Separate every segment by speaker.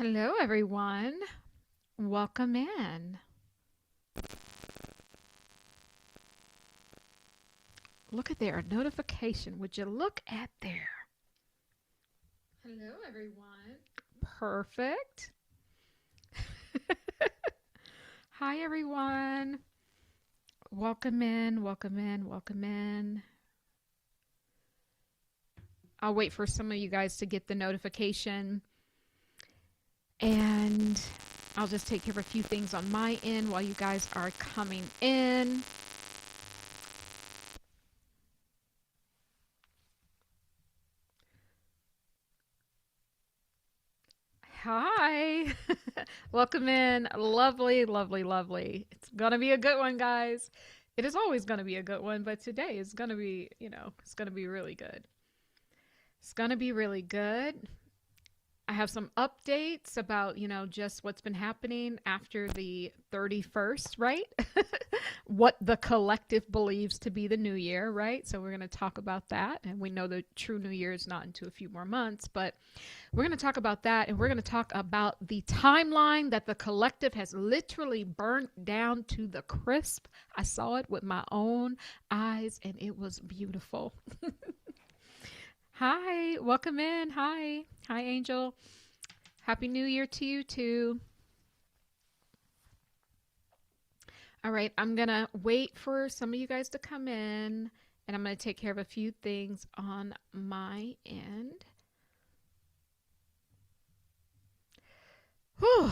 Speaker 1: Hello, everyone. Welcome in. Look at there, notification. Would you look at there? Hello, everyone. Perfect. Hi, everyone. Welcome in, welcome in, welcome in. I'll wait for some of you guys to get the notification. And I'll just take care of a few things on my end while you guys are coming in. Hi. Welcome in. Lovely, lovely, lovely. It's going to be a good one, guys. It is always going to be a good one, but today is going to be, it's going to be really good. It's going to be really good. I have some updates about, just what's been happening after the 31st, right? What the collective believes to be the new year, right? So we're going to talk about that. And we know the true new year is not into a few more months, but we're going to talk about that. And we're going to talk about the timeline that the collective has literally burnt down to the crisp. I saw it with my own eyes and it was beautiful. Hi, welcome in. Hi. Hi, Angel. Happy New Year to you too. All right, I'm going to wait for some of you guys to come in and I'm going to take care of a few things on my end. Whew.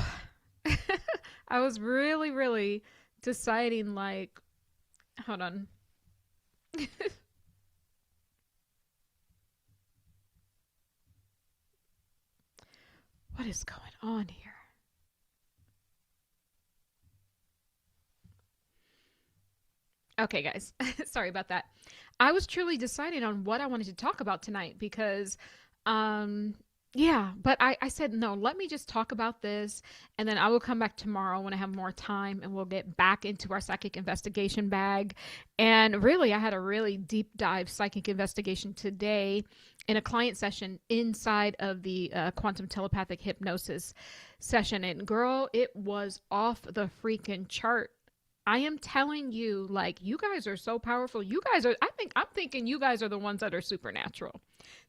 Speaker 1: I was really deciding like, hold on. What is going on here? Okay, guys, sorry about that. I was truly deciding on what I wanted to talk about tonight because, yeah, but I said, no, let me just talk about this and then I will come back tomorrow when I have more time and we'll get back into our psychic investigation bag. And really, I had a really deep dive psychic investigation today in a client session inside of the quantum telepathic hypnosis session. And girl, it was off the freaking chart. I am telling you, like, you guys are so powerful. You guys are, I'm thinking you guys are the ones that are supernatural.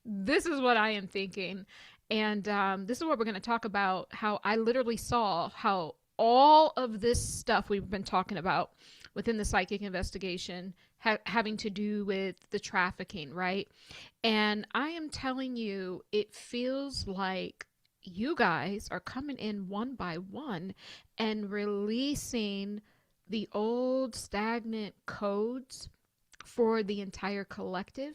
Speaker 1: This is what I am thinking. And this is what we're going to talk about, how I literally saw how all of this stuff we've been talking about within the psychic investigation having to do with the trafficking, right? And I am telling you, it feels like you guys are coming in one by one and releasing the old stagnant codes for the entire collective.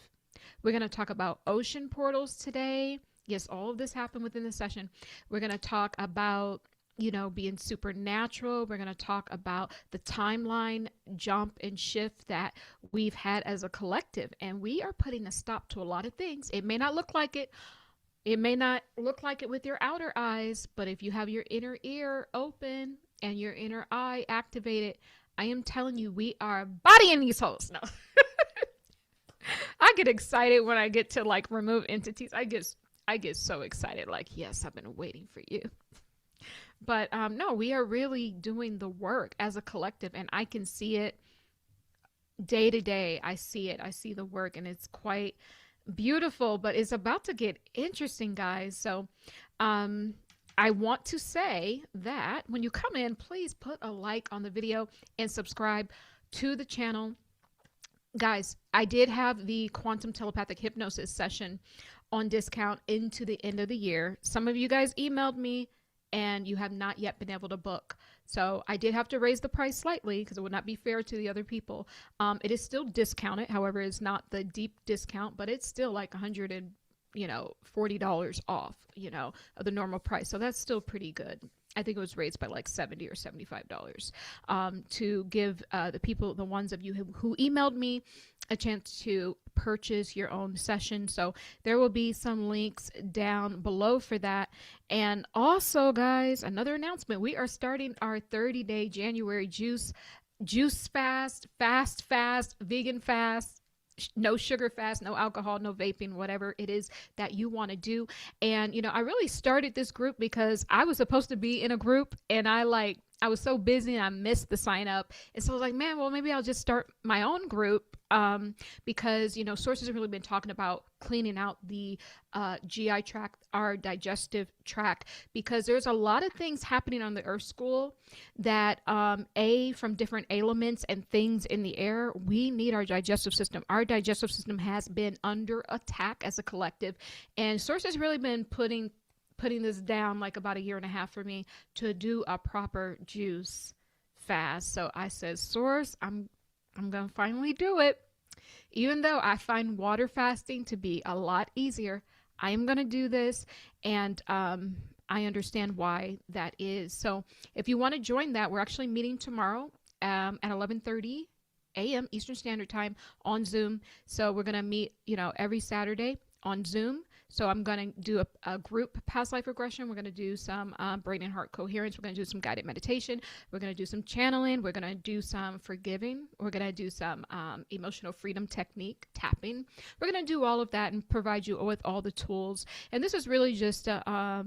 Speaker 1: We're going to talk about ocean portals today. Yes, all of this happened within the session. We're going to talk about, being supernatural. We're going to talk about the timeline jump and shift that we've had as a collective. And we are putting a stop to a lot of things. It may not look like it. It may not look like it with your outer eyes, but if you have your inner ear open and your inner eye activated, I am telling you, we are bodying these holes. No. I get excited when I get to like remove entities. I get so excited. Like, yes, I've been waiting for you. But no, we are really doing the work as a collective, and I can see it day to day. I see it. I see the work, and it's quite beautiful. But it's about to get interesting, guys. So, I want to say that when you come in, please put a like on the video and subscribe to the channel. Guys, I did have the quantum telepathic hypnosis session on discount into the end of the year. Some of you guys emailed me and you have not yet been able to book. So I did have to raise the price slightly because it would not be fair to the other people. It is still discounted. However, it's not the deep discount, but it's still like $40 off, of the normal price. So that's still pretty good. I think it was raised by like $70 or $75 to give the people, the ones of you who emailed me, a chance to purchase your own session. So there will be some links down below for that. And also, guys, another announcement. We are starting our 30-day January juice fast, vegan fast. no sugar fast, no alcohol, no vaping, whatever it is that you want to do. And, I really started this group because I was supposed to be in a group, and I was so busy and I missed the sign up. And so I was like, man, well, maybe I'll just start my own group, because, sources have really been talking about cleaning out the GI tract, our digestive tract, because there's a lot of things happening on the Earth School that, from different elements and things in the air, we need our digestive system. Our digestive system has been under attack as a collective, and sources really been putting this down like about a year and a half for me to do a proper juice fast. So I said, Source, I'm gonna finally do it. Even though I find water fasting to be a lot easier, I am gonna do this, and I understand why that is. So if you want to join that, we're actually meeting tomorrow at 11:30 a.m. Eastern Standard Time on Zoom. So we're gonna meet, every Saturday on Zoom. So I'm going to do a group past life regression. We're going to do some brain and heart coherence. We're going to do some guided meditation. We're going to do some channeling. We're going to do some forgiving. We're going to do some emotional freedom technique tapping. We're going to do all of that and provide you with all the tools. And this is really just a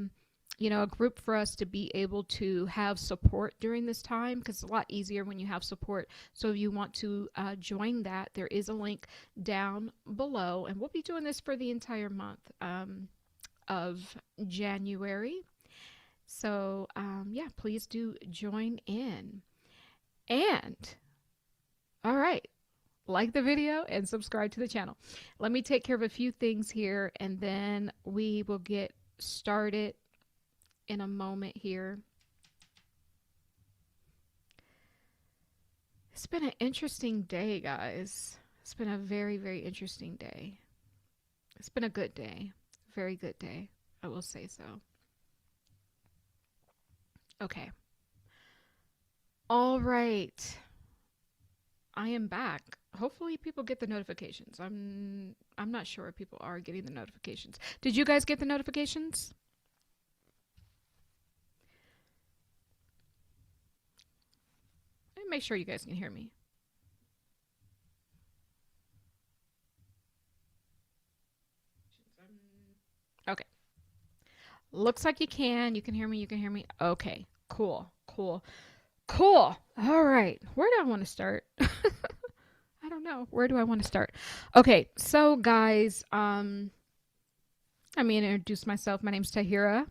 Speaker 1: group for us to be able to have support during this time, because it's a lot easier when you have support. So if you want to join that, there is a link down below, and we'll be doing this for the entire month of January. So yeah, please do join in. And all right, like the video and subscribe to the channel. Let me take care of a few things here, and then we will get started in a moment here. It's been an interesting day, guys. It's been a very, very interesting day. It's been a good day. Very good day, I will say so. Okay. All right. I am back. Hopefully people get the notifications. I'm not sure if people are getting the notifications. Did you guys get the notifications? Make sure you guys can hear me. Okay. Looks like you can. You can hear me. You can hear me. Okay. Cool. Cool. Cool. All right. Where do I want to start? I don't know. Where do I want to start? Okay. So, guys, I'm going to introduce myself. My name's Tahira,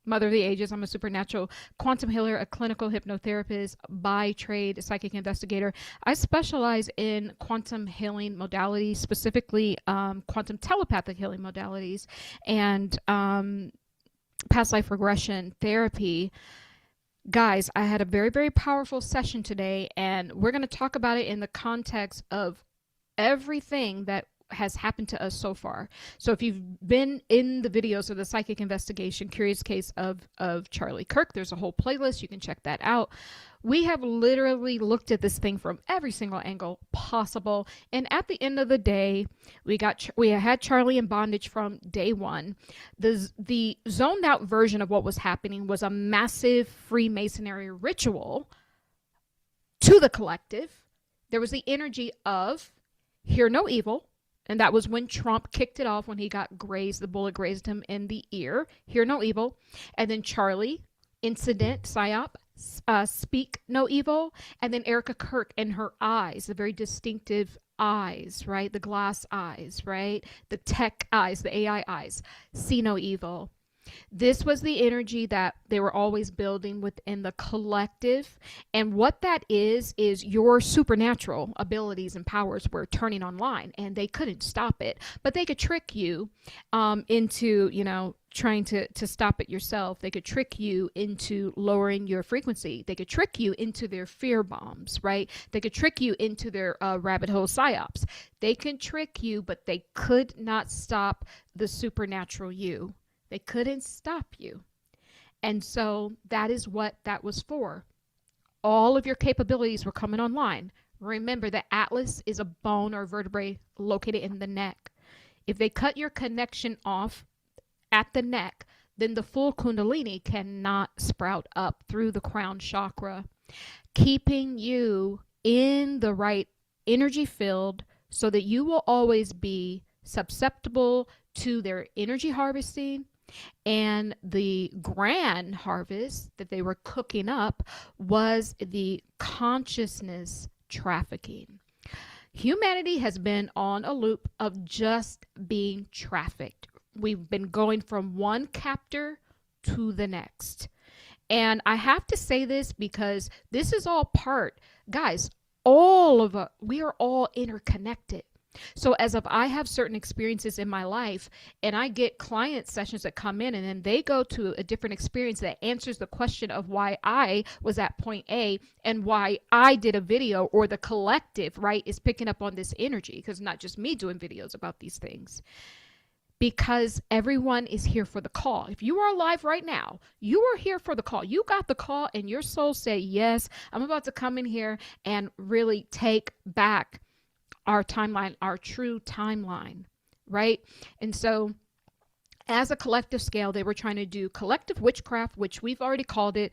Speaker 1: Mother of the Ages. I'm a supernatural quantum healer, a clinical hypnotherapist, by trade, a psychic investigator. I specialize in quantum healing modalities, specifically quantum telepathic healing modalities, and past life regression therapy. Guys, I had a very, very powerful session today, and we're going to talk about it in the context of everything that has happened to us so far. So if you've been in the videos of the psychic investigation, Curious Case of Charlie Kirk, there's a whole playlist. You can check that out. We have literally looked at this thing from every single angle possible. And at the end of the day, we had Charlie in bondage from day one. The zoned out version of what was happening was a massive Freemasonry ritual to the collective. There was the energy of hear no evil. And that was when Trump kicked it off, when he got grazed, the bullet grazed him in the ear. Hear no evil. And then Charlie, incident, psyop, speak no evil. And then Erica Kirk and her eyes, the very distinctive eyes, right? The glass eyes, right? The tech eyes, the AI eyes, see no evil. This was the energy that they were always building within the collective. And what that is your supernatural abilities and powers were turning online, and they couldn't stop it. But they could trick you into, trying to stop it yourself. They could trick you into lowering your frequency. They could trick you into their fear bombs, right? They could trick you into their rabbit hole psyops. They can trick you, but they could not stop the supernatural you. They couldn't stop you. And so that is what that was for. All of your capabilities were coming online. Remember that Atlas is a bone or vertebrae located in the neck. If they cut your connection off at the neck, then the full Kundalini cannot sprout up through the crown chakra, keeping you in the right energy field so that you will always be susceptible to their energy harvesting. And the grand harvest that they were cooking up was the consciousness trafficking. Humanity has been on a loop of just being trafficked. We've been going from one captor to the next. And I have to say this because this is all part, guys, all of us, we are all interconnected. So as if I have certain experiences in my life and I get client sessions that come in and then they go to a different experience that answers the question of why I was at point A and why I did a video, or the collective, right, is picking up on this energy, because not just me doing videos about these things, because everyone is here for the call. If you are alive right now, you are here for the call. You got the call and your soul said, yes, I'm about to come in here and really take back our timeline, our true timeline, right? And so as a collective scale, they were trying to do collective witchcraft, which we've already called it.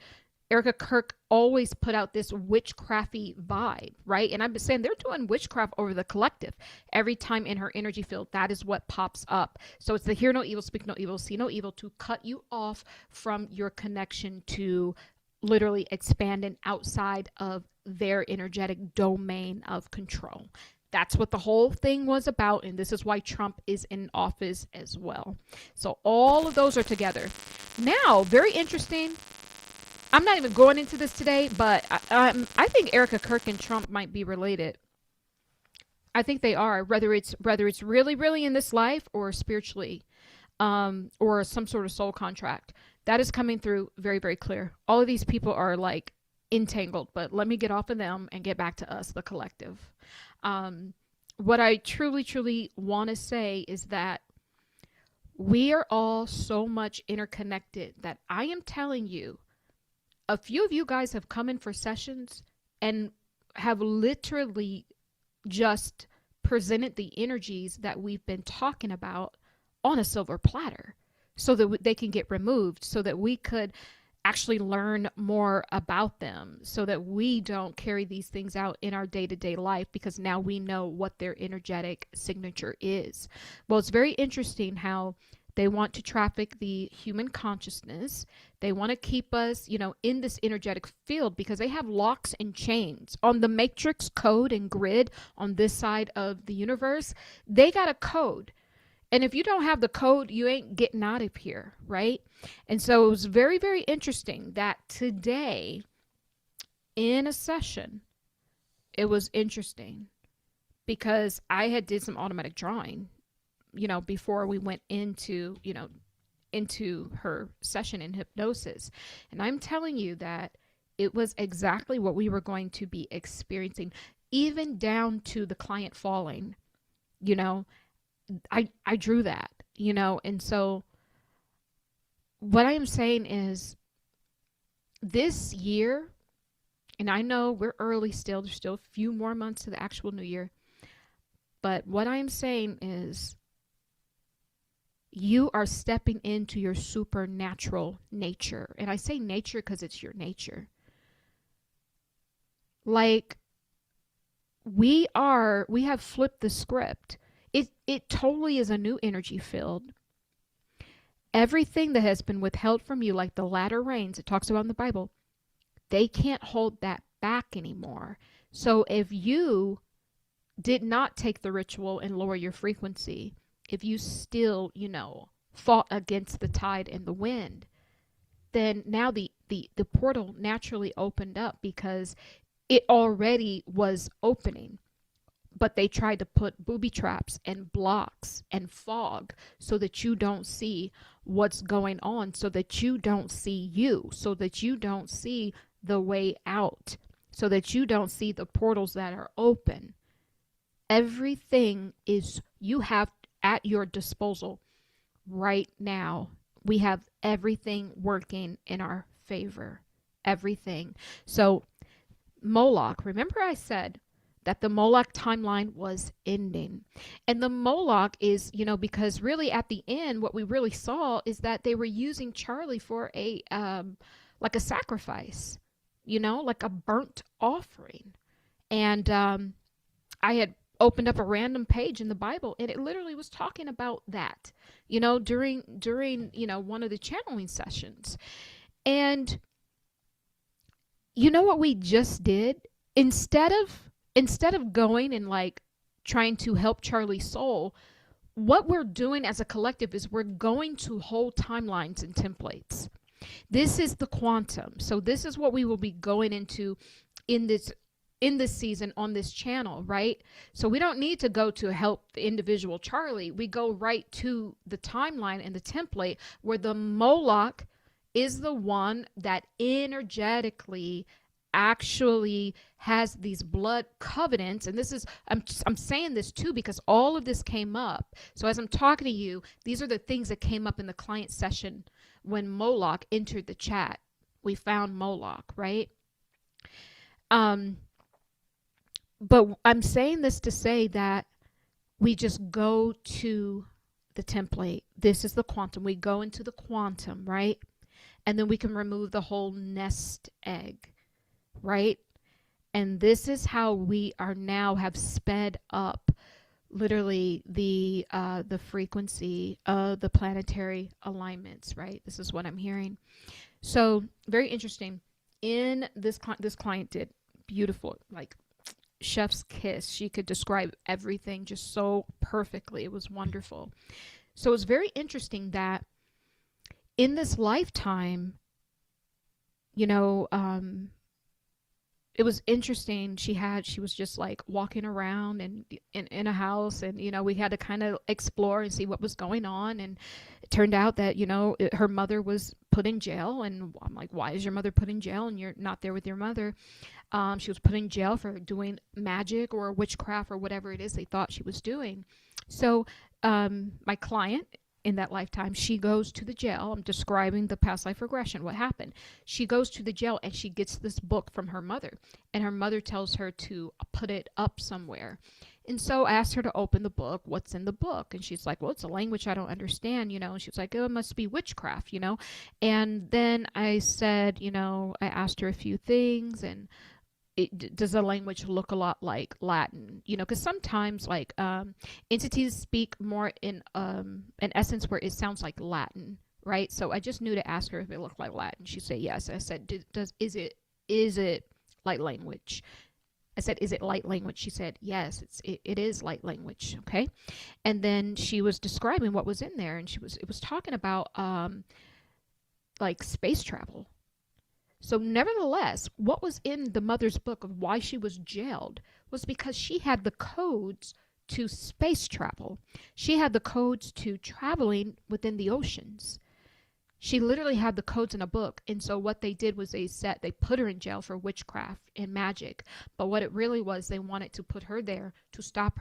Speaker 1: Erica Kirk always put out this witchcrafty vibe, right? And I've been saying they're doing witchcraft over the collective. Every time in her energy field, that is what pops up. So it's the hear no evil, speak no evil, see no evil, to cut you off from your connection to literally expanding outside of their energetic domain of control. That's what the whole thing was about, and this is why Trump is in office as well. So all of those are together. Now, very interesting. I'm not even going into this today, but I think Erica Kirk and Trump might be related. I think they are, whether it's really, really in this life or spiritually, or some sort of soul contract. That is coming through very, very clear. All of these people are like entangled, but let me get off of them and get back to us, the collective. What I truly, truly want to say is that we are all so much interconnected that I am telling you, a few of you guys have come in for sessions and have literally just presented the energies that we've been talking about on a silver platter so that they can get removed, so that we could actually learn more about them, so that we don't carry these things out in our day-to-day life, because now we know what their energetic signature is. Well, it's very interesting how they want to traffic the human consciousness. They want to keep us, in this energetic field, because they have locks and chains on the matrix code and grid on this side of the universe. They got a code. And if you don't have the code, you ain't getting out of here, right? And so it was very, very interesting that today in a session, it was interesting because I had did some automatic drawing, before we went into her session in hypnosis. And I'm telling you that it was exactly what we were going to be experiencing, even down to the client falling, I drew that, and so what I am saying is this year, and I know we're early still, there's still a few more months to the actual new year, but what I'm saying is you are stepping into your supernatural nature. And I say nature because it's your nature. Like we have flipped the script. It totally is a new energy field. Everything that has been withheld from you, like the latter rains it talks about in the Bible, they can't hold that back anymore. So if you did not take the ritual and lower your frequency, if you still, fought against the tide and the wind, then now the portal naturally opened up because it already was opening. But they tried to put booby traps and blocks and fog so that you don't see what's going on, so that you don't see you, so that you don't see the way out, so that you don't see the portals that are open. Everything is you have at your disposal right now. We have everything working in our favor. Everything. So Moloch, remember I said that the Moloch timeline was ending. And the Moloch is, because really at the end, what we really saw is that they were using Charlie for a, like a sacrifice, like a burnt offering. And I had opened up a random page in the Bible, and it literally was talking about that, during one of the channeling sessions. And you know what we just did? Instead of going and like trying to help Charlie's soul, what we're doing as a collective is we're going to whole timelines and templates. This is the quantum. So this is what we will be going into in this season on this channel, right? So we don't need to go to help the individual Charlie. We go right to the timeline and the template where the Moloch is the one that energetically actually has these blood covenants. And this is, I'm saying this too because all of this came up. So as I'm talking to you, these are the things that came up in the client session when Moloch entered the chat. We found Moloch, right? But I'm saying this to say that we just go to the template. This is the quantum. We go into the quantum, right? And then we can remove the whole nest egg, right? And this is how we are now have sped up literally the frequency of the planetary alignments, right? This is what I'm hearing. So very interesting. In this client did beautiful, like chef's kiss. She could describe everything just so perfectly. It was wonderful. So it's very interesting that in this lifetime, it was interesting. She was just like walking around and in a house, and we had to kind of explore and see what was going on. And it turned out that her mother was put in jail, and I'm like, why is your mother put in jail and you're not there with your mother? She was put in jail for doing magic or witchcraft or whatever it is they thought she was doing. So my client in that lifetime, she goes to the jail. I'm describing the past life regression, what happened. She goes to the jail and she gets this book from her mother, and her mother tells her to put it up somewhere. And so I asked her to open the book. What's in the book? And she's like, well, it's a language I don't understand, And she's like, oh, it must be witchcraft, And then I said, I asked her a few things, and does the language look a lot like Latin? Because sometimes like entities speak more in essence where it sounds like Latin, right? So I just knew to ask her if it looked like Latin. She said yes. I said, is it light language? I said, is it light language? She said, yes, it is light language. Okay. And then she was describing what was in there, and it was talking about like space travel. So nevertheless, what was in the mother's book of why she was jailed was because she had the codes to space travel. She had the codes to traveling within the oceans. She literally had the codes in a book. And so what they did was they put her in jail for witchcraft and magic. But what it really was, they wanted to put her there to stop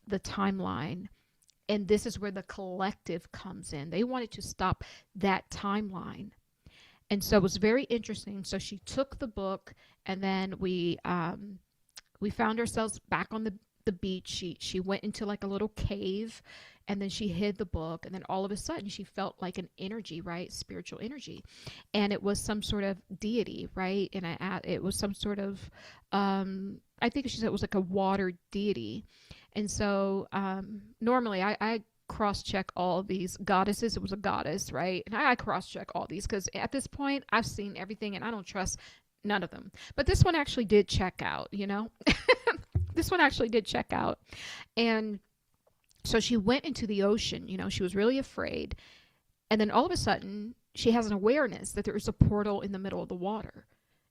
Speaker 1: the timeline. And this is where the collective comes in. They wanted to stop that timeline. And so it was very interesting. So she took the book, and then we found ourselves back on the beach. She went into like a little cave, and then she hid the book, and then all of a sudden she felt like an energy, right? Spiritual energy. And it was some sort of deity, right? And it was some sort of I think she said it was like a water deity. And so normally I cross-check all these goddesses. It was a goddess, right? And I cross-check all these because at this point I've seen everything and I don't trust none of them. But this one actually did check out, This one actually did check out. And so she went into the ocean, she was really afraid. And then all of a sudden she has an awareness that there is a portal in the middle of the water.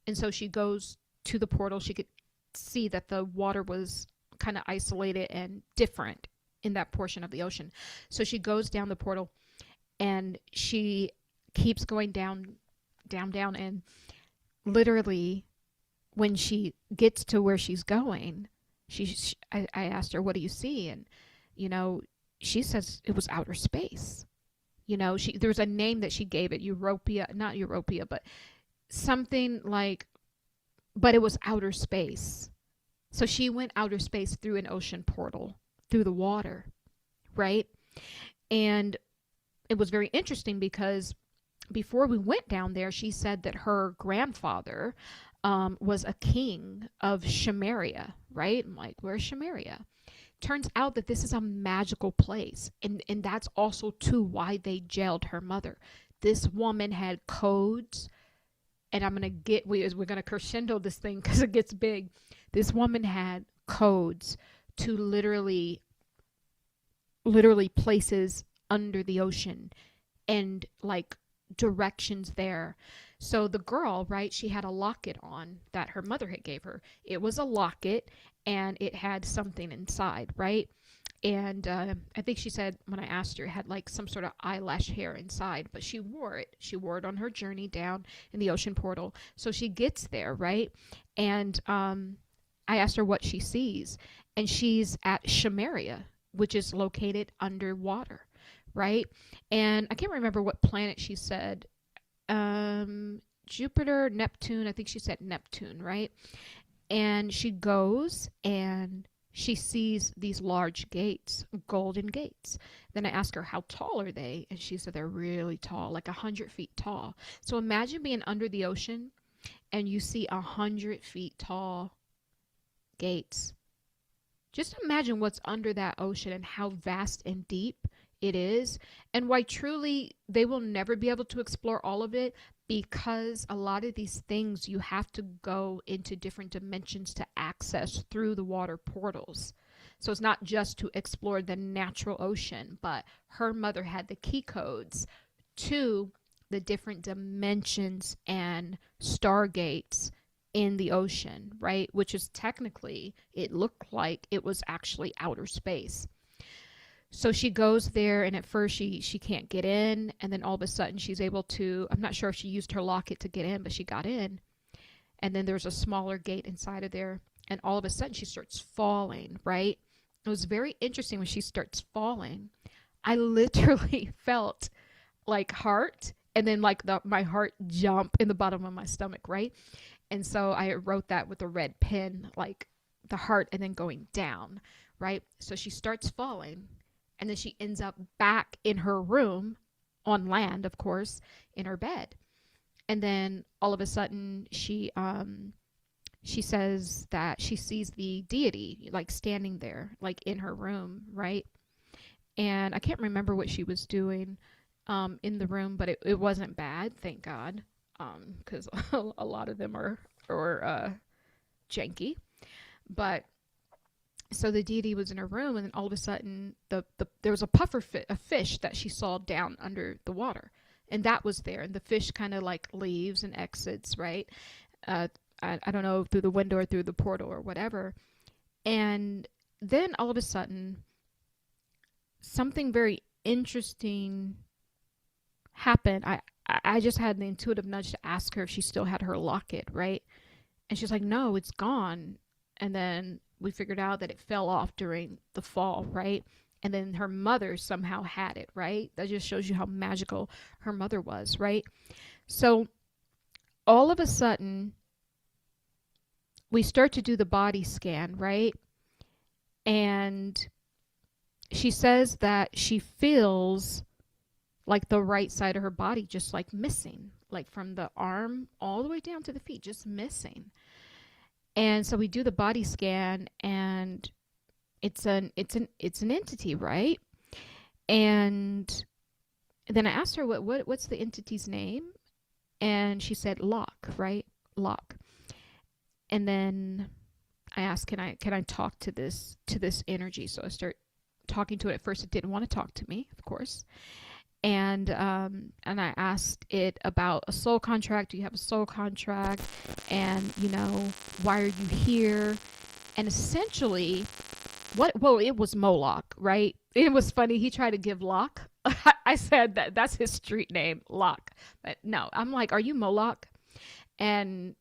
Speaker 1: And so she goes to the portal. She could see that the water was kind of isolated and different in that portion of the ocean. So she goes down the portal, and she keeps going down, and literally when she gets to where she's going, I asked her, what do you see? And she says it was outer space. There's a name that she gave it, not Europia, but something like, but it was outer space. So she went outer space through an ocean portal, through the water, right? And it was very interesting because before we went down there, she said that her grandfather was a king of Shamaria, right? I'm like, where's Shamaria? Turns out that this is a magical place. And that's also too why they jailed her mother. This woman had codes, and we're gonna crescendo this thing because it gets big. This woman had codes to literally places under the ocean, and like directions there. So the girl, right, she had a locket on that her mother had gave her. It was a locket, and it had something inside, right? And I think she said, when I asked her, it had like some sort of eyelash hair inside, but she wore it. She wore it on her journey down in the ocean portal. So she gets there, right? And I asked her what she sees, and she's at Shamaria, which is located underwater, right? And I can't remember what planet she said. Jupiter, Neptune. I think she said Neptune, right? And she goes and she sees these large gates, golden gates. Then I ask her, how tall are they? And she said they're really tall, like 100 feet tall. So imagine being under the ocean and you see 100 feet tall gates. Just imagine what's under that ocean and how vast and deep it is, and why truly they will never be able to explore all of it, because a lot of these things you have to go into different dimensions to access through the water portals. So it's not just to explore the natural ocean, but her mother had the key codes to the different dimensions and stargates in the ocean, right? Which is technically, it looked like it was actually outer space. So she goes there, and at first she can't get in, and then all of a sudden she's able to, I'm not sure if she used her locket to get in, but she got in. And then there's a smaller gate inside of there, and all of a sudden she starts falling, right? It was very interesting when she starts falling. I literally felt like heart, and then like my heart jump in the bottom of my stomach, right? And so I wrote that with a red pen, like the heart and then going down, right? So she starts falling, and then she ends up back in her room, on land, of course, in her bed. And then all of a sudden she says that she sees the deity like standing there, like in her room, right? And I can't remember what she was doing in the room, but it wasn't bad, thank God, because a lot of them are janky. But so the deity was in her room, and then all of a sudden there was a fish that she saw down under the water, and that was there, and the fish kind of like leaves and exits, right? I don't know, through the window or through the portal or whatever. And then all of a sudden something very interesting happened. I just had the intuitive nudge to ask her if she still had her locket, right? And she's like, no, it's gone. And then we figured out that it fell off during the fall, right? And then her mother somehow had it, right? That just shows you how magical her mother was, right? So all of a sudden, we start to do the body scan, right? And she says that she feels like the right side of her body just like missing, like from the arm all the way down to the feet, just missing. And so we do the body scan, and it's an entity, right? And then I asked her what's the entity's name, and she said Locke, right? Locke. And then I asked, can I talk to this energy? So I start talking to it. At first, it didn't want to talk to me, of course. And I asked it about a soul contract. Do you have a soul contract? And, why are you here? And essentially, it was Moloch, right? It was funny. He tried to give Locke. I said that's his street name, Locke. But no, I'm like, are you Moloch? And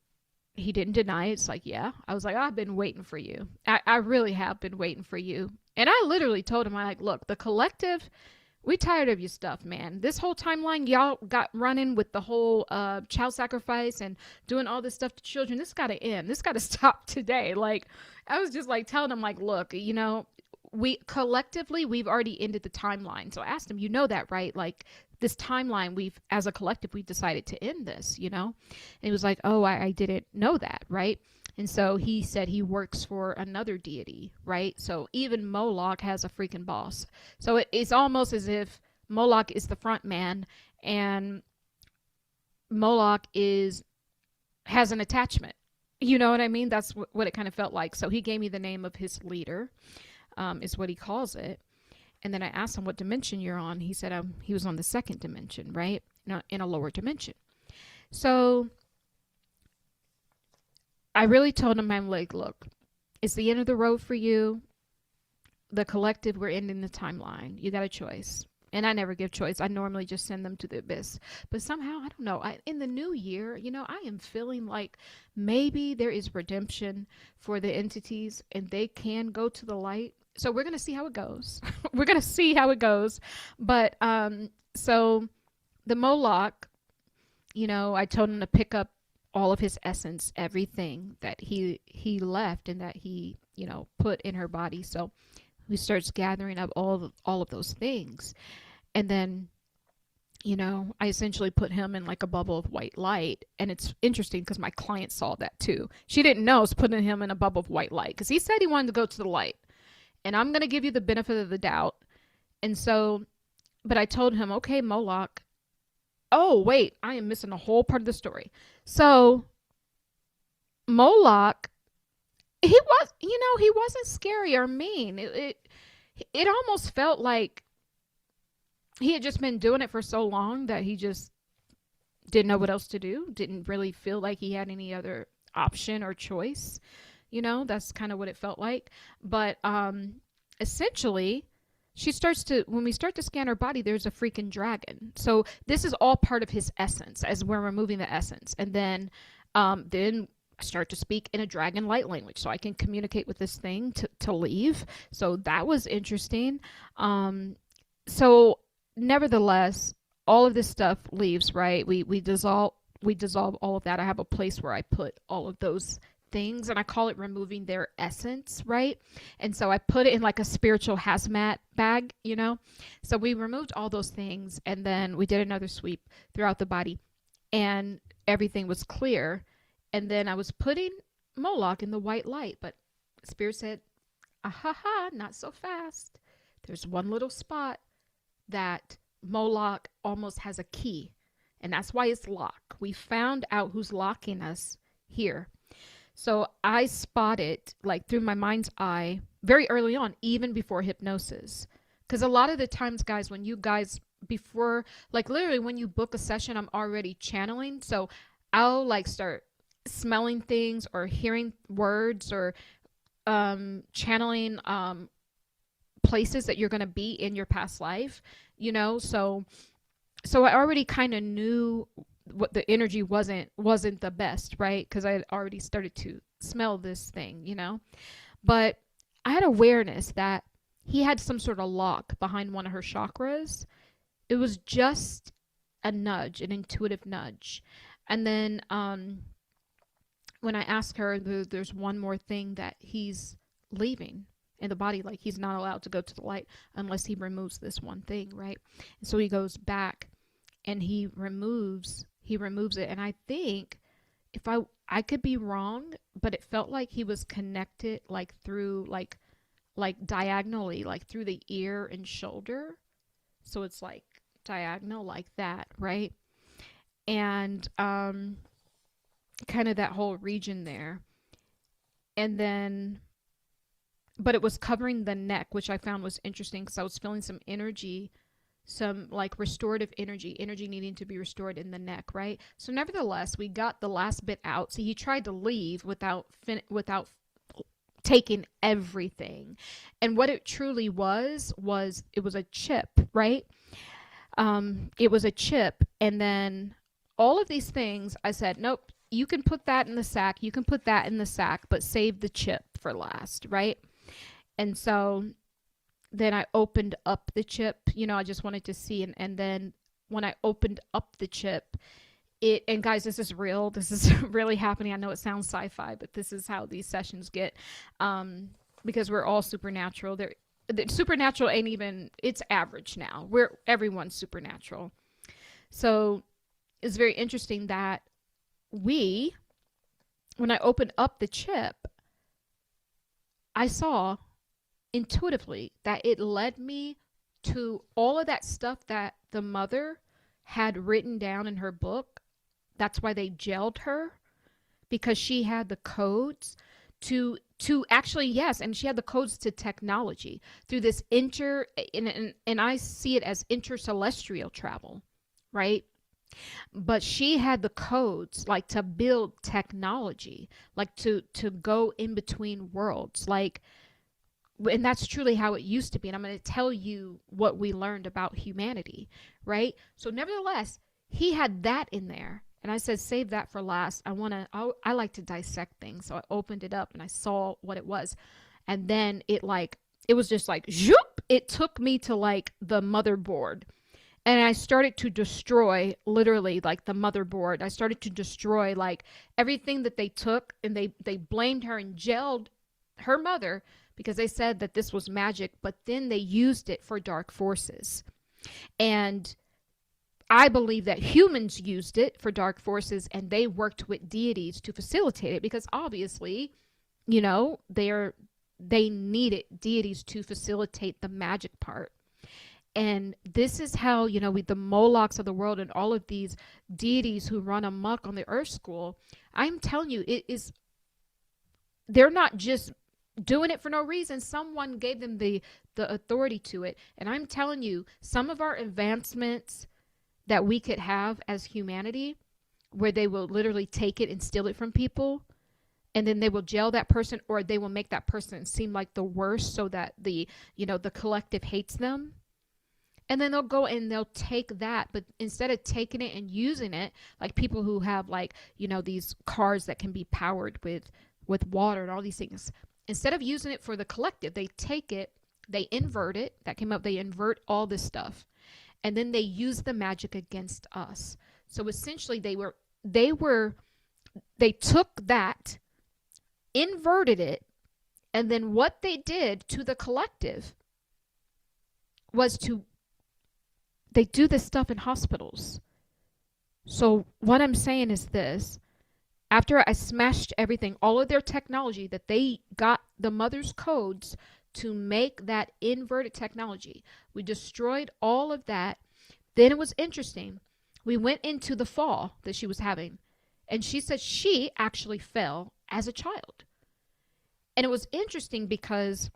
Speaker 1: he didn't deny it. It's like, yeah. I was like, I've been waiting for you. I really have been waiting for you. And I literally told him, I'm like, look, the collective, we tired of your stuff, man. This whole timeline y'all got running with the whole child sacrifice and doing all this stuff to children. This got to end. This got to stop today. Like, I was just like telling him, like, look, we collectively, we've already ended the timeline. So I asked him, you know that, right? Like, this timeline, we've, as a collective, we've decided to end this, you know? And he was like, oh, I didn't know that, right? And so he said he works for another deity, right? So even Moloch has a freaking boss. So it's almost as if Moloch is the front man, and Moloch has an attachment. You know what I mean? That's what it kind of felt like. So he gave me the name of his leader, is what he calls it. And then I asked him what dimension you're on. He said he was on the second dimension, right? In a lower dimension. So I really told him, I'm like, look, it's the end of the road for you. The collective, we're ending the timeline. You got a choice. And I never give choice. I normally just send them to the abyss. But somehow, I don't know, in the new year, I am feeling like maybe there is redemption for the entities and they can go to the light. So we're going to see how it goes. We're going to see how it goes. But so the Moloch, I told him to pick up all of his essence, everything that he left and that he, put in her body. So he starts gathering up all of those things. And then, I essentially put him in like a bubble of white light. And it's interesting because my client saw that too. She didn't know I was putting him in a bubble of white light because he said he wanted to go to the light. And I'm going to give you the benefit of the doubt. And so, but I told him, okay, Moloch. Oh, wait, I am missing a whole part of the story. So Moloch, he wasn't scary or mean. It almost felt like he had just been doing it for so long that he just didn't know what else to do. Didn't really feel like he had any other option or choice. That's kind of what it felt like. But essentially, when we start to scan her body, there's a freaking dragon. So this is all part of his essence as we're removing the essence. And then I start to speak in a dragon light language so I can communicate with this thing to leave. So that was interesting. So nevertheless, all of this stuff leaves, right? We dissolve all of that. I have a place where I put all of those things, and I call it removing their essence, right? And so I put it in like a spiritual hazmat bag, So we removed all those things, and then we did another sweep throughout the body, and everything was clear. And then I was putting Moloch in the white light, but Spirit said, not so fast. There's one little spot that Moloch almost has a key, and that's why it's locked. We found out who's locking us here. So I spotted, like through my mind's eye, very early on, even before hypnosis. Because a lot of the times, guys, when you guys, before, like literally when you book a session, I'm already channeling. So I'll like start smelling things or hearing words or channeling places that you're going to be in your past life, So I already kind of knew what the energy wasn't the best, right? Because I had already started to smell this thing, But I had awareness that he had some sort of lock behind one of her chakras. It was just a nudge, an intuitive nudge. And then when I asked her, there's one more thing that he's leaving in the body, like he's not allowed to go to the light unless he removes this one thing, right? And so he goes back and he removes it. And I think, if I could be wrong, but it felt like he was connected like through like diagonally, like through the ear and shoulder. So it's like diagonal like that, right? And kind of that whole region there. And then, but it was covering the neck, which I found was interesting because I was feeling some energy, some like restorative energy needing to be restored in the neck, right? So nevertheless, we got the last bit out. So he tried to leave without taking everything. And what it truly was it was a chip, right? It was a chip. And then all of these things, I said, nope, you can put that in the sack. You can put that in the sack, but save the chip for last, right? And so then I opened up the chip, I just wanted to see. And then when I opened up the chip, and guys, this is real. This is really happening. I know it sounds sci-fi, but this is how these sessions get, because we're all supernatural. The supernatural ain't even, it's average now. Everyone's supernatural. So it's very interesting that we, when I opened up the chip, I saw intuitively that it led me to all of that stuff that the mother had written down in her book. That's why they jailed her, because she had the codes to actually, yes, and she had the codes to technology through this and I see it as intercelestial travel, right? But she had the codes like to build technology, like to go in between worlds, like, and that's truly how it used to be. And I'm going to tell you what we learned about humanity, right? So nevertheless, he had that in there. And I said, save that for last. I like to dissect things. So I opened it up and I saw what it was. And then it was just like, zoop, it took me to like the motherboard. And I started to destroy literally like the motherboard. I started to destroy like everything that they took, and they blamed her and jailed her mother because they said that this was magic, but then they used it for dark forces. And I believe that humans used it for dark forces, and they worked with deities to facilitate it because obviously, they needed deities to facilitate the magic part. And this is how, the Molochs of the world and all of these deities who run amok on the earth school, I'm telling you, they're not just doing it for no reason. Someone gave them the authority to it. And I'm telling you, some of our advancements that we could have as humanity, where they will literally take it and steal it from people, and then they will jail that person, or they will make that person seem like the worst so that the collective hates them. And then they'll go and they'll take that, but instead of taking it and using it, like people who have like, these cars that can be powered with water and all these things, instead of using it for the collective, they take it, they invert it. That came up, they invert all this stuff. And then they use the magic against us. So essentially they took that, inverted it, and then what they did to the collective was they do this stuff in hospitals. So what I'm saying is this: after I smashed everything, all of their technology that they got, the mother's codes to make that inverted technology, we destroyed all of that. Then it was interesting. We went into the fall that she was having, and she said she actually fell as a child. And it was interesting because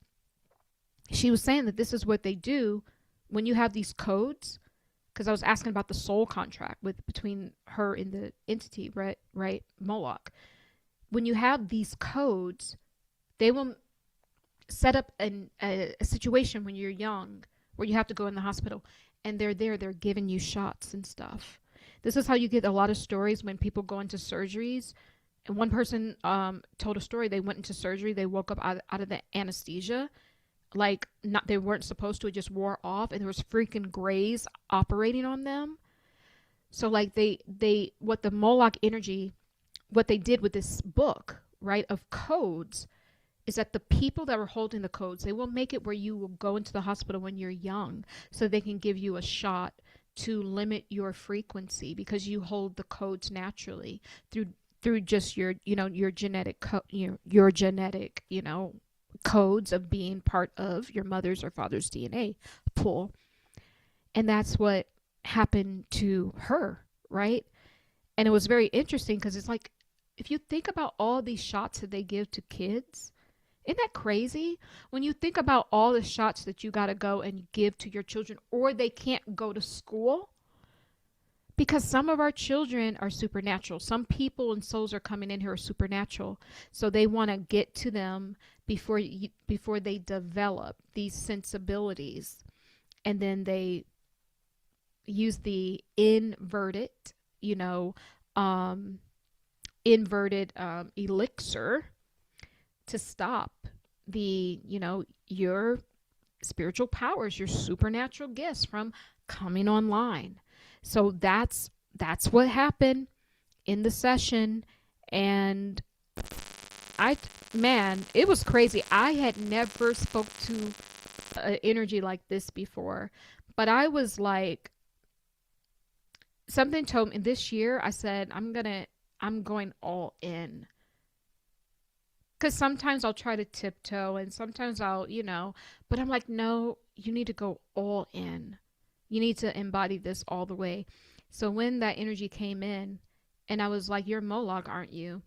Speaker 1: she was saying that this is what they do when you have these codes. Because I was asking about the soul contract between her and the entity, right, Moloch. When you have these codes, they will set up a situation when you're young where you have to go in the hospital, and they're giving you shots and stuff. This is how you get a lot of stories when people go into surgeries. And one person told a story. They went into surgery. They woke up out of the anesthesia, like not, they weren't supposed to. It just wore off, and there was freaking grays operating on them. So like what the Moloch energy, what they did with this book, right, of codes, is that the people that were holding the codes, they will make it where you will go into the hospital when you're young, so they can give you a shot to limit your frequency, because you hold the codes naturally through just your your genetic your genetic codes of being part of your mother's or father's DNA pool. And that's what happened to her, right? And it was very interesting because it's like, if you think about all these shots that they give to kids, isn't that crazy? When you think about all the shots that you got to go and give to your children, or they can't go to school, because some of our children are supernatural. Some people and souls are coming in here are supernatural. So they want to get to them before they develop these sensibilities. And then they use the inverted elixir to stop your spiritual powers, your supernatural gifts from coming online. So that's what happened in the session. And it was crazy. I had never spoke to energy like this before, but I was like something told me this year, I said, I'm going all in. Because sometimes I'll try to tiptoe and sometimes but I'm like, no, you need to go all in. You need to embody this all the way. So when that energy came in, and I was like, you're Moloch, aren't you?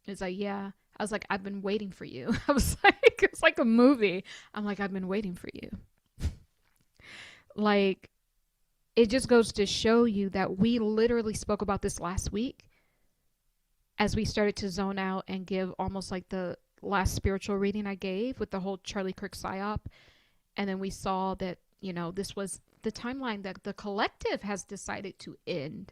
Speaker 1: It's like, yeah. I was like, I've been waiting for you. I was like, it's like a movie. I'm like, I've been waiting for you. Like, it just goes to show you that we literally spoke about this last week as we started to zone out and give almost like the last spiritual reading I gave with the whole Charlie Kirk psyop. And then we saw that, this was the timeline that the collective has decided to end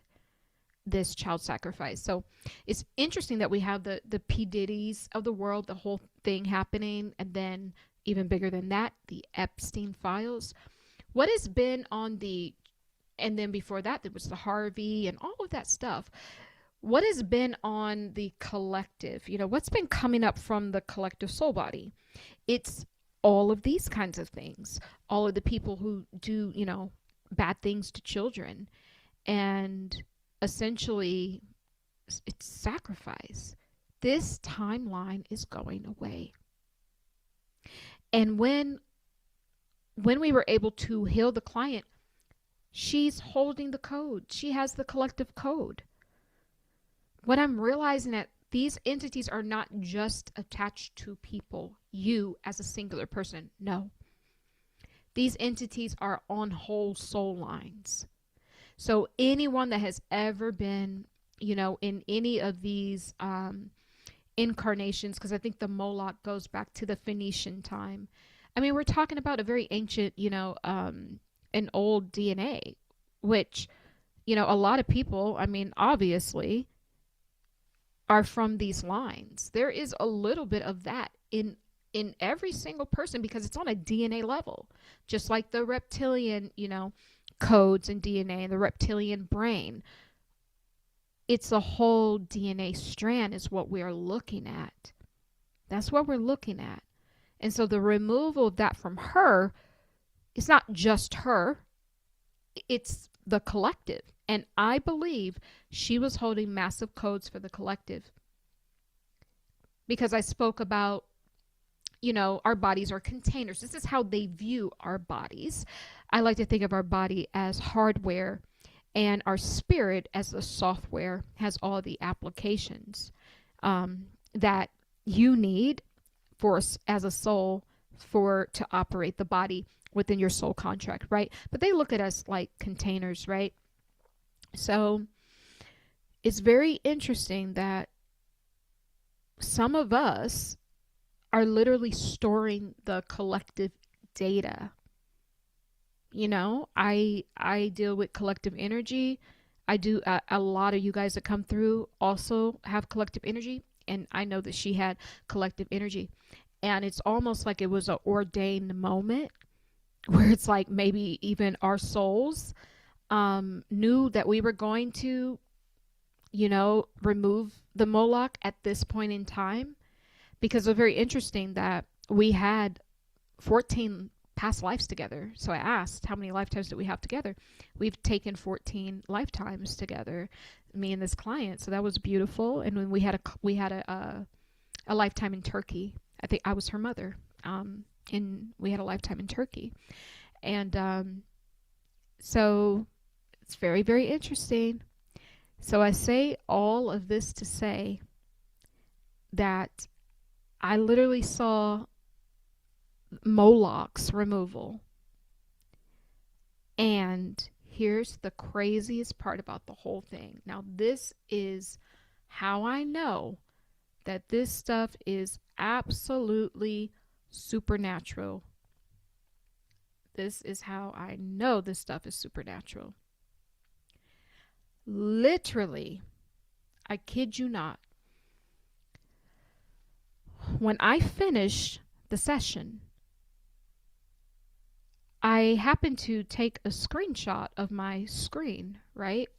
Speaker 1: this child sacrifice. So it's interesting that we have the P. Diddy's of the world, the whole thing happening. And then even bigger than that, the Epstein files. What has been on and then before that, there was the Harvey and all of that stuff. What has been on the collective? What's been coming up from the collective soul body? It's all of these kinds of things, all of the people who do, bad things to children. And essentially, it's sacrifice. This timeline is going away. And when we were able to heal the client, she's holding the code. She has the collective code. What I'm realizing that these entities are not just attached to people, you as a singular person. No. These entities are on whole soul lines. So anyone that has ever been, in any of these incarnations, because I think the Moloch goes back to the Phoenician time. I mean, we're talking about a very ancient, an old DNA, which, a lot of people, I mean, obviously, are from these lines. There is a little bit of that in every single person because it's on a DNA level, just like the reptilian, codes and DNA and the reptilian brain. It's a whole DNA strand is what we are looking at. That's what we're looking at. And so the removal of that from her, it's not just her, it's the collective. And I believe she was holding massive codes for the collective. Because I spoke about, our bodies are containers. This is how they view our bodies. I like to think of our body as hardware and our spirit as the software, has all the applications that you need for as a soul to operate the body within your soul contract, right? But they look at us like containers, right? So it's very interesting that some of us are literally storing the collective data. I deal with collective energy. I do a lot of you guys that come through also have collective energy, and I know that she had collective energy. And it's almost like it was an ordained moment where it's like maybe even our souls knew that we were going to, remove the Moloch at this point in time. Because it's very interesting that we had 14 past lives together. So I asked, how many lifetimes do we have together? We've taken 14 lifetimes together, me and this client. So that was beautiful. And when we had a lifetime in Turkey. I think I was her mother. And we had a lifetime in Turkey. And so it's very, very interesting. So I say all of this to say that I literally saw Moloch's removal. And here's the craziest part about the whole thing. Now, this is how I know that this stuff is absolutely supernatural. This is how I know this stuff is supernatural. Literally, I kid you not, when I finished the session, I happened to take a screenshot of my screen, right?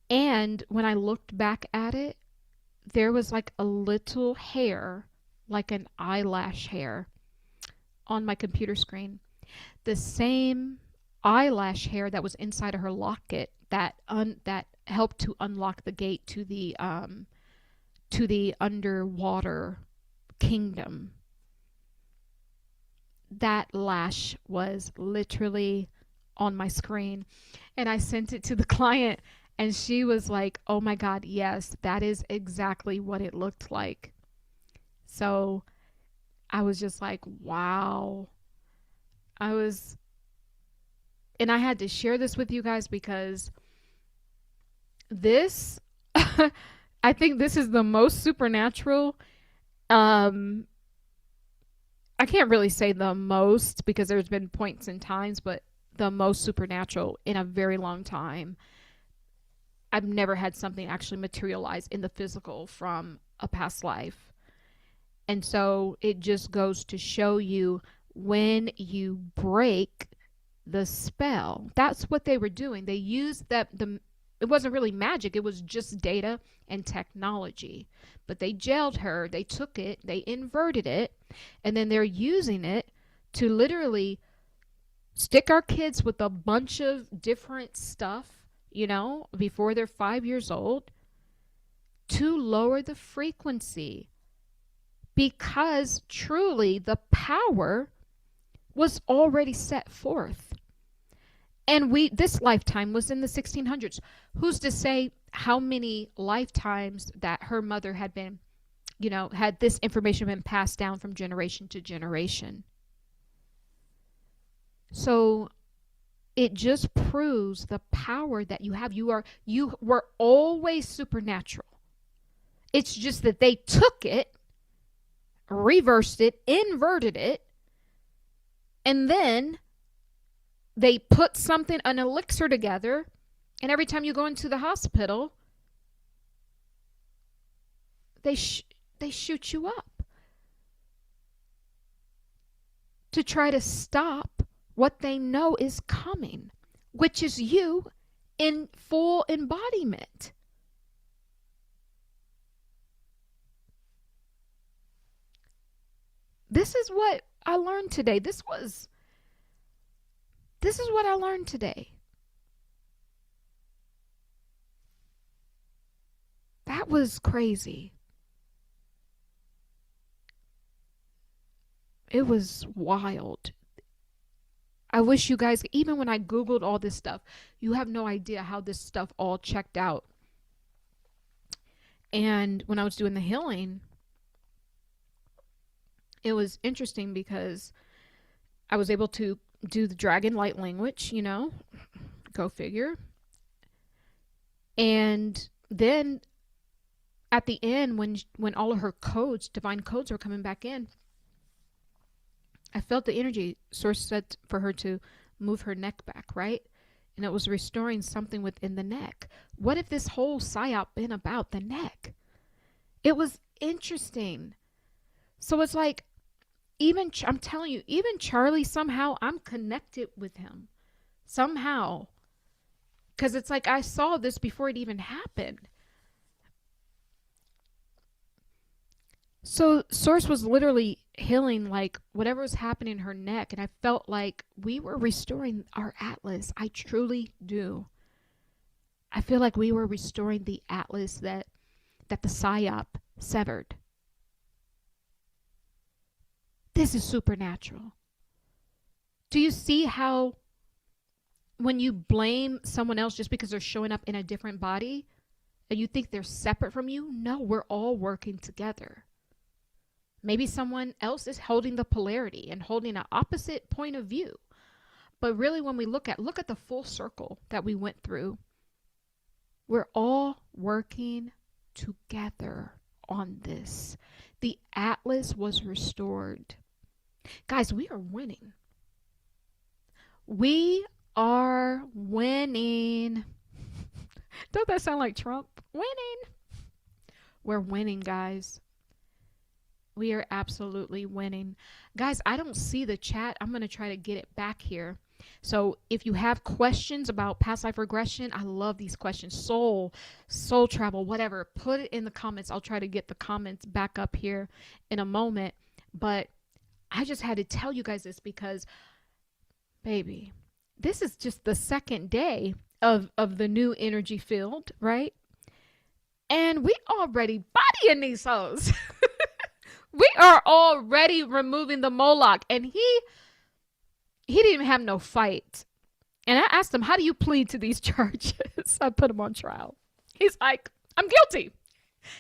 Speaker 1: And when I looked back at it, there was like a little hair, like an eyelash hair, on my computer screen. The same eyelash hair that was inside of her locket that helped to unlock the gate to the underwater kingdom. That lash was literally on my screen, and I sent it to the client, and she was like, "Oh my god, yes, that is exactly what it looked like." So I was just like, "Wow." I was and I had to share this with you guys because this I think this is the most supernatural. um I can't really say the most because there's been points and times, but the most supernatural in a very long time. I've never had something actually materialize in the physical from a past life. And so it just goes to show you, when you break the spell, that's what they were doing. They used that. It wasn't really magic, it was just data and technology. But they jailed her, they took it, they inverted it, and then they're using it to literally stick our kids with a bunch of different stuff, before they're 5 years old, to lower the frequency, because truly the power was already set forth. And this lifetime was in the 1600s. Who's to say how many lifetimes that her mother had been, had this information been passed down from generation to generation? So it just proves the power that you have. You were always supernatural. It's just that they took it, reversed it, inverted it, and then they put an elixir together, and every time you go into the hospital, they shoot you up to try to stop what they know is coming, which is you in full embodiment. This is what I learned today. This is what I learned today. That was crazy. It was wild. I wish you guys, even when I Googled all this stuff, you have no idea how this stuff all checked out. And when I was doing the healing, it was interesting because I was able to do the dragon light language, go figure. And then at the end, when all of her codes, divine codes, were coming back in, I felt the energy source said for her to move her neck back, right? And it was restoring something within the neck. What if this whole psyop been about the neck? It was interesting. So it's like, I'm telling you, even Charlie, somehow I'm connected with him. Somehow. Because it's like I saw this before it even happened. So Source was literally healing like whatever was happening in her neck, and I felt like we were restoring our atlas. I truly do. I feel like we were restoring the atlas that the psyop severed. This is supernatural. Do you see how when you blame someone else just because they're showing up in a different body and you think they're separate from you? No, we're all working together. Maybe someone else is holding the polarity and holding an opposite point of view. But really, when we look at the full circle that we went through, we're all working together on this. The atlas was restored. Guys, we are winning. We are winning. Don't that sound like Trump? Winning. We're winning, guys. We are absolutely winning. Guys, I don't see the chat. I'm going to try to get it back here. So if you have questions about past life regression, I love these questions. Soul travel, whatever. Put it in the comments. I'll try to get the comments back up here in a moment. But I just had to tell you guys this because, baby, this is just the second day of the new energy field, right? And we already bodying these hoes. We are already removing the Moloch, and he didn't even have no fight. And I asked him, "How do you plead to these charges?" I put him on trial. He's like, "I'm guilty."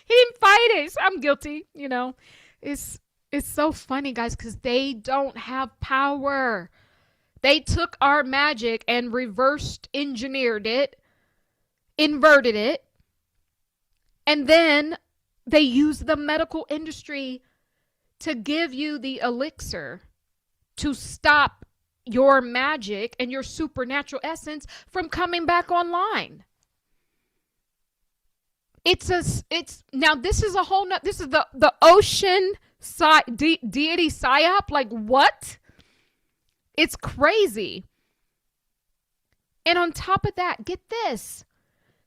Speaker 1: He didn't fight it. So I'm guilty. It's it's so funny, guys, because they don't have power. They took our magic and reversed engineered it, inverted it, and then they use the medical industry to give you the elixir to stop your magic and your supernatural essence from coming back online. It's now this is a whole this is the ocean deity psyop. Like, what? It's crazy. And on top of that, get this.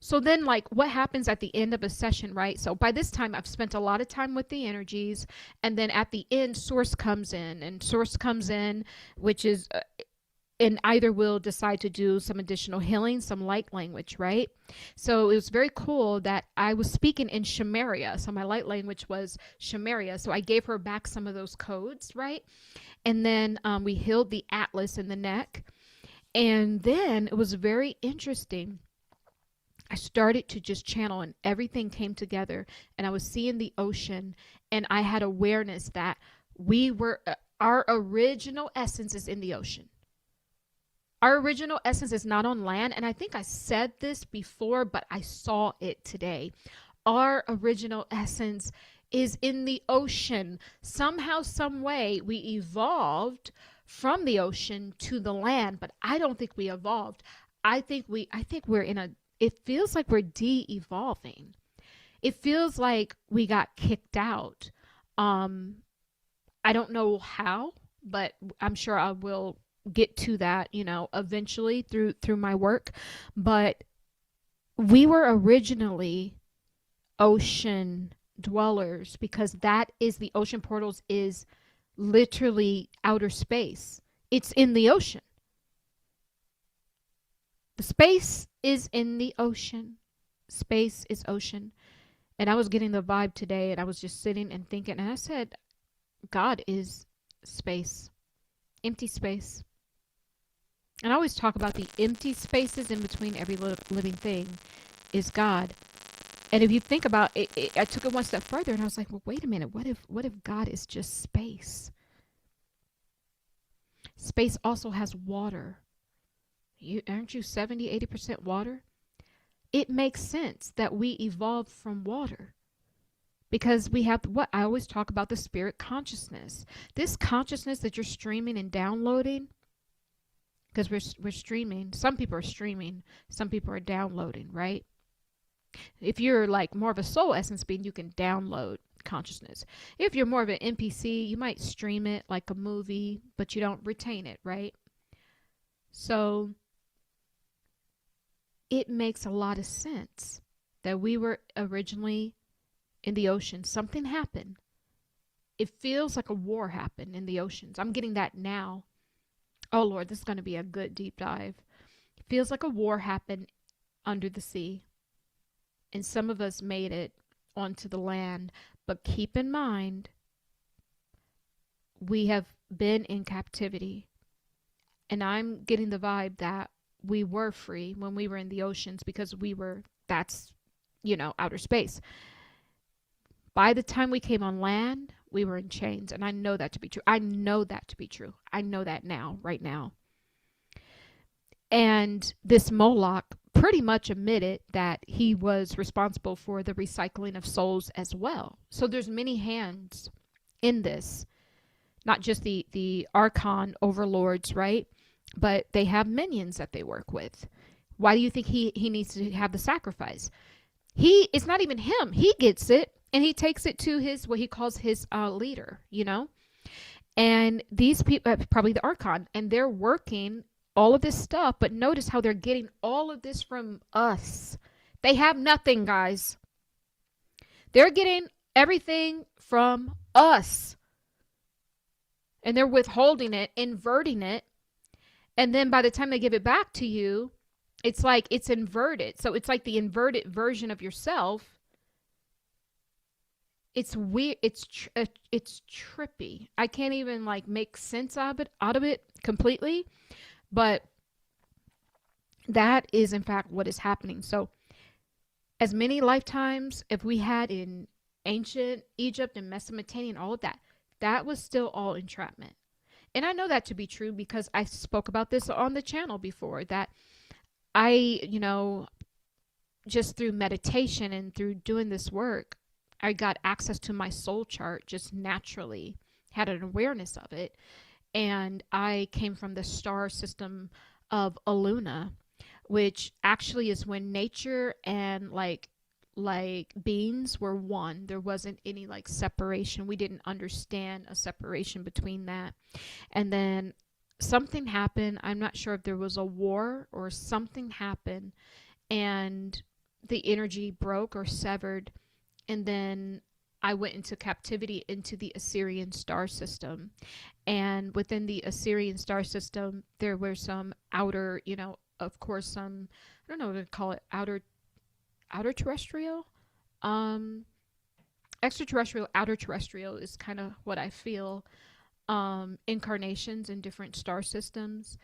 Speaker 1: So then, like, what happens at the end of a session, right? So by this time, I've spent a lot of time with the energies. And then at the end, Source comes in. And Source comes in, which is, and either will decide to do some additional healing, some light language, right? So it was very cool that I was speaking in Shamaria. So my light language was Shamaria. So I gave her back some of those codes, right? And then we healed the atlas in the neck. And then it was very interesting. I started to just channel and everything came together, and I was seeing the ocean, and I had awareness that our original essence is in the ocean. Our original essence is not on land. And I think I said this before, but I saw it today. Our original essence is in the ocean. Somehow, some way, we evolved from the ocean to the land, but I don't think we evolved. I think we're it feels like we're de-evolving. It feels like we got kicked out. I don't know how, but I'm sure I will get to that, eventually through my work. But we were originally ocean dwellers, because that is the ocean portals is literally outer space. It's in the ocean. The space is in the ocean. Space is ocean. And I was getting the vibe today, and I was just sitting and thinking, and I said, God is space, empty space. And I always talk about the empty spaces in between every living thing is God. And if you think about it, I took it one step further, and I was like, well, wait a minute. What if God is just space? Space also has water. Aren't you 70-80% water? It makes sense that we evolved from water, because we have what I always talk about, the spirit consciousness. This consciousness that you're streaming and downloading, because we're streaming. Some people are streaming, some people are downloading, right? If you're like more of a soul essence being, you can download consciousness. If you're more of an NPC, you might stream it like a movie, but you don't retain it, right? So it makes a lot of sense that we were originally in the ocean. Something happened. It feels like a war happened in the oceans. I'm getting that now. Oh, Lord, this is going to be a good deep dive. It feels like a war happened under the sea. And some of us made it onto the land. But keep in mind, we have been in captivity. And I'm getting the vibe that we were free when we were in the oceans, because that's outer space. By the time we came on land, we were in chains. And I know that to be true. I know that to be true. I know that now, right now. And this Moloch pretty much admitted that he was responsible for the recycling of souls as well. So there's many hands in this, not just the Archon overlords, right? But they have minions that they work with. Why do you think he needs to have the sacrifice? It's not even him. He gets it, and he takes it to what he calls his leader, And these people, probably the Archon, and they're working all of this stuff, but notice how they're getting all of this from us. They have nothing, guys. They're getting everything from us. And they're withholding it, inverting it, And then by the time they give it back to you, it's like it's inverted. So it's like the inverted version of yourself. It's weird. It's trippy. I can't even like make sense out of it completely, but that is in fact what is happening. So as many lifetimes if we had in ancient Egypt and Mesopotamia and all of that, that was still all entrapment. And I know that to be true because I spoke about this on the channel before, that I, just through meditation and through doing this work, I got access to my soul chart just naturally, had an awareness of it. And I came from the star system of Aluna, which actually is when nature and like beings were one. There wasn't any like separation. We didn't understand a separation between that. And then something happened. I'm not sure if there was a war or something happened, and the energy broke or severed. And then I went into captivity into the Assyrian star system. And within the Assyrian star system, there were some outer, of course, some, I don't know what to call it, outer terrestrial, um, extraterrestrial, outer terrestrial is kind of what I feel. Incarnations in different star systems,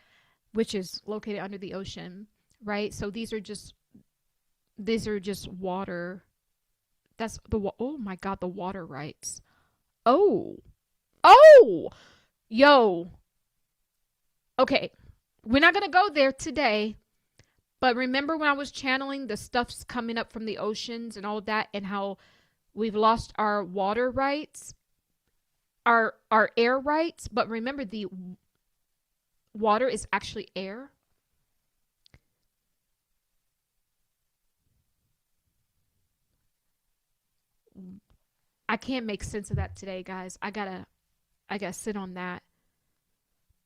Speaker 1: which is located under the ocean, right? So these are just water. That's oh my God, the water rights. Oh, oh, yo. Okay, we're not gonna go there today. But remember when I was channeling the stuff's coming up from the oceans and all of that, and how we've lost our water rights, our air rights. But remember, the water is actually air. I can't make sense of that today, guys. I gotta sit on that.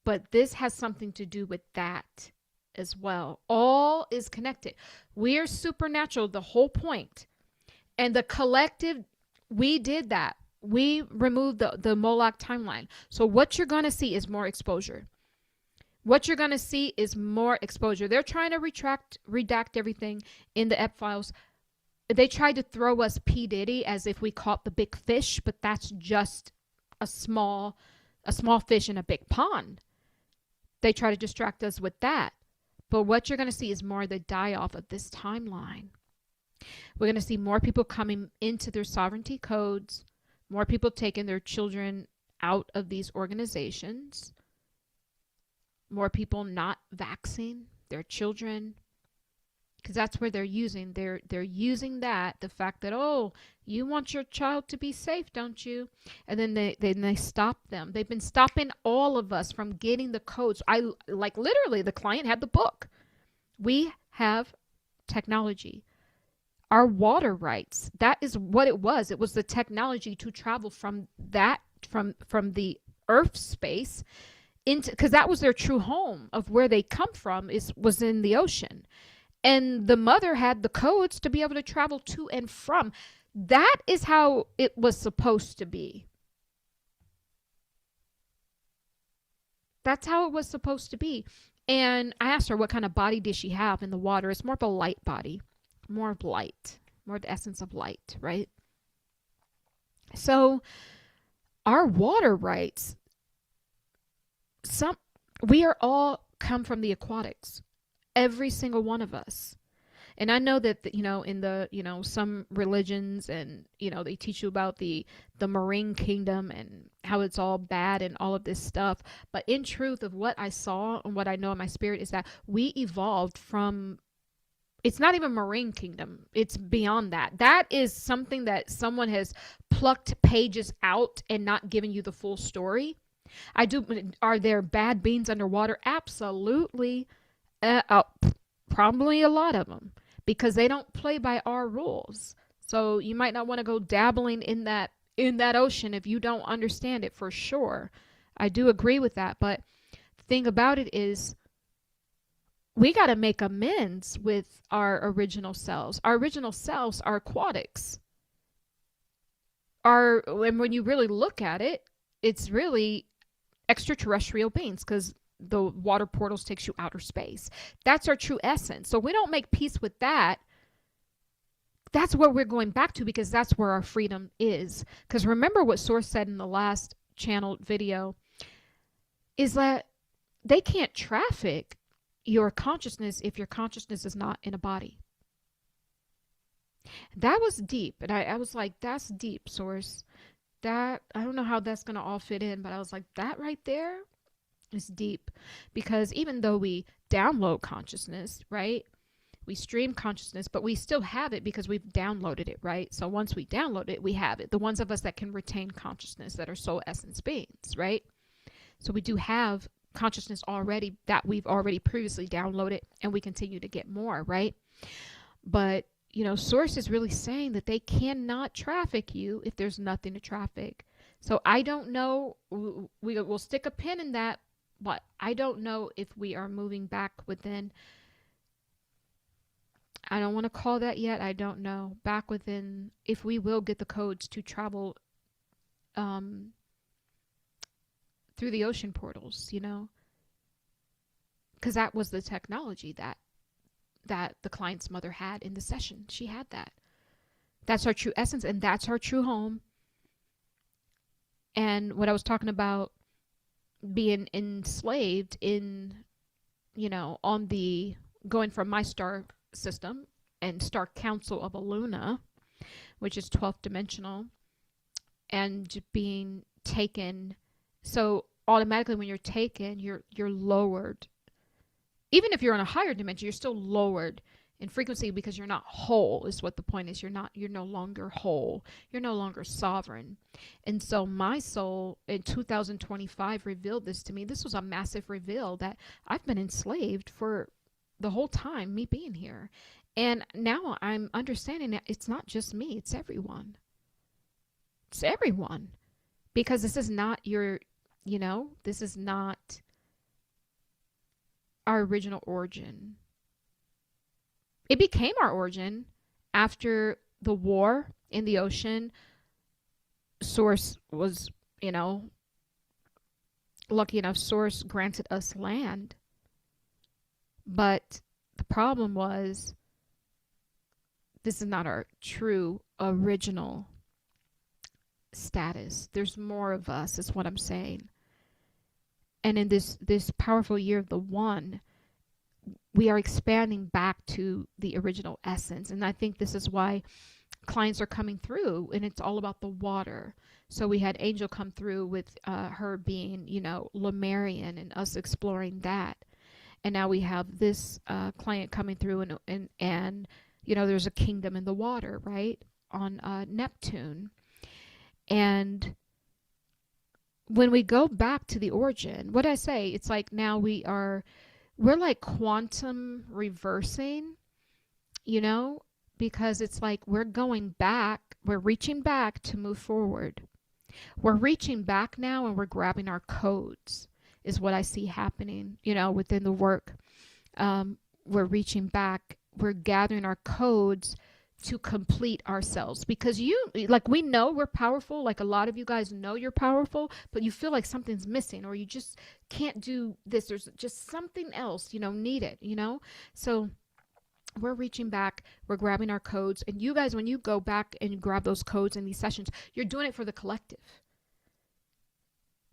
Speaker 1: But this has something to do with that as well. All is connected. We are supernatural, the whole point. And the collective, we did that. We removed the Moloch timeline. So what you're going to see is more exposure. What you're going to see is more exposure. They're trying to redact everything in the EP files. They tried to throw us P. Diddy as if we caught the big fish, but that's just a small fish in a big pond. They try to distract us with that. But what you're going to see is more the die-off of this timeline. We're going to see more people coming into their sovereignty codes, more people taking their children out of these organizations, more people not vaccinating their children, because that's where they're using that, the fact that, oh, you want your child to be safe, don't you? And then they stop them. They've been stopping all of us from getting the codes. I like literally the client had the book. We have technology. Our water rights, that is what it was. It was the technology to travel from the earth space into, because that was their true home of where they come from, was in the ocean. And the mother had the codes to be able to travel to and from. That is how it was supposed to be. That's how it was supposed to be. And I asked her what kind of body did she have in the water. It's more of a light body, more of light, more of the essence of light, right? So our water rights, we are all come from the aquatics. Every single one of us. And I know that, in the, some religions, and, they teach you about the marine kingdom and how it's all bad and all of this stuff. But in truth, of what I saw and what I know in my spirit is that we evolved from, it's not even marine kingdom. It's beyond that. That is something that someone has plucked pages out and not given you the full story. Are there bad beings underwater? Absolutely. Probably a lot of them, because they don't play by our rules. So you might not want to go dabbling in that ocean if you don't understand it for sure. I do agree with that, but the thing about it is we got to make amends with our original selves. Our original selves are aquatics. And when you really look at it, it's really extraterrestrial beings, because the water portals takes you outer space. That's our true essence. So we don't make peace with that. That's where we're going back to, because that's where our freedom is. Because remember what Source said in the last channel video is that they can't traffic your consciousness if your consciousness is not in a body. That was deep. And I was like, that's deep, Source. That, I don't know how that's going to all fit in, but I was like, that right there is deep. Because even though we download consciousness, right? We stream consciousness, but we still have it because we've downloaded it, right? So once we download it, we have it. The ones of us that can retain consciousness, that are soul essence beings, right? So we do have consciousness already that we've already previously downloaded, and we continue to get more, right? But, you know, Source is really saying that they cannot traffic you if there's nothing to traffic. So I don't know, we'll stick a pin in that, but I don't know if we are moving back within, I don't want to call that yet. I don't know. Back within, if we will get the codes to travel through the ocean portals, you know, because that was the technology that the client's mother had in the session. She had that. That's our true essence, and that's our true home. And what I was talking about being enslaved in, you know, on the going from my star system and star council of Aluna, which is 12th dimensional, and being taken. So automatically when you're taken, you're lowered. Even if you're in a higher dimension, you're still lowered in frequency because you're not whole, is what the point is. You're no longer whole. You're no longer sovereign. And so my soul in 2025 revealed this to me. This was a massive reveal that I've been enslaved for the whole time, me being here. And now I'm understanding that it's not just me, it's everyone. It's everyone. Because this is not your, you know, this is not our original origin. It became our origin after the war in the ocean. Source was, you know, lucky enough, Source granted us land. But the problem was, this is not our true original status. There's more of us, is what I'm saying. And in this powerful year of the one, we are expanding back to the original essence. And I think this is why clients are coming through, and it's all about the water. So we had Angel come through with her being, you know, Lemurian, and us exploring that. And now we have this client coming through, and you know, there's a kingdom in the water, right, on Neptune. And when we go back to the origin, what I say, it's like now we're like quantum reversing, you know, because it's like we're going back, we're reaching back to move forward. We're reaching back now, and we're grabbing our codes, is what I see happening, you know, within the work. We're reaching back, we're gathering our codes to complete ourselves, because we know we're powerful. Like a lot of you guys know you're powerful, but you feel like something's missing, or you just can't do this. There's just something else, you know, needed, you know? So we're reaching back, we're grabbing our codes. And you guys, when you go back and grab those codes in these sessions, you're doing it for the collective.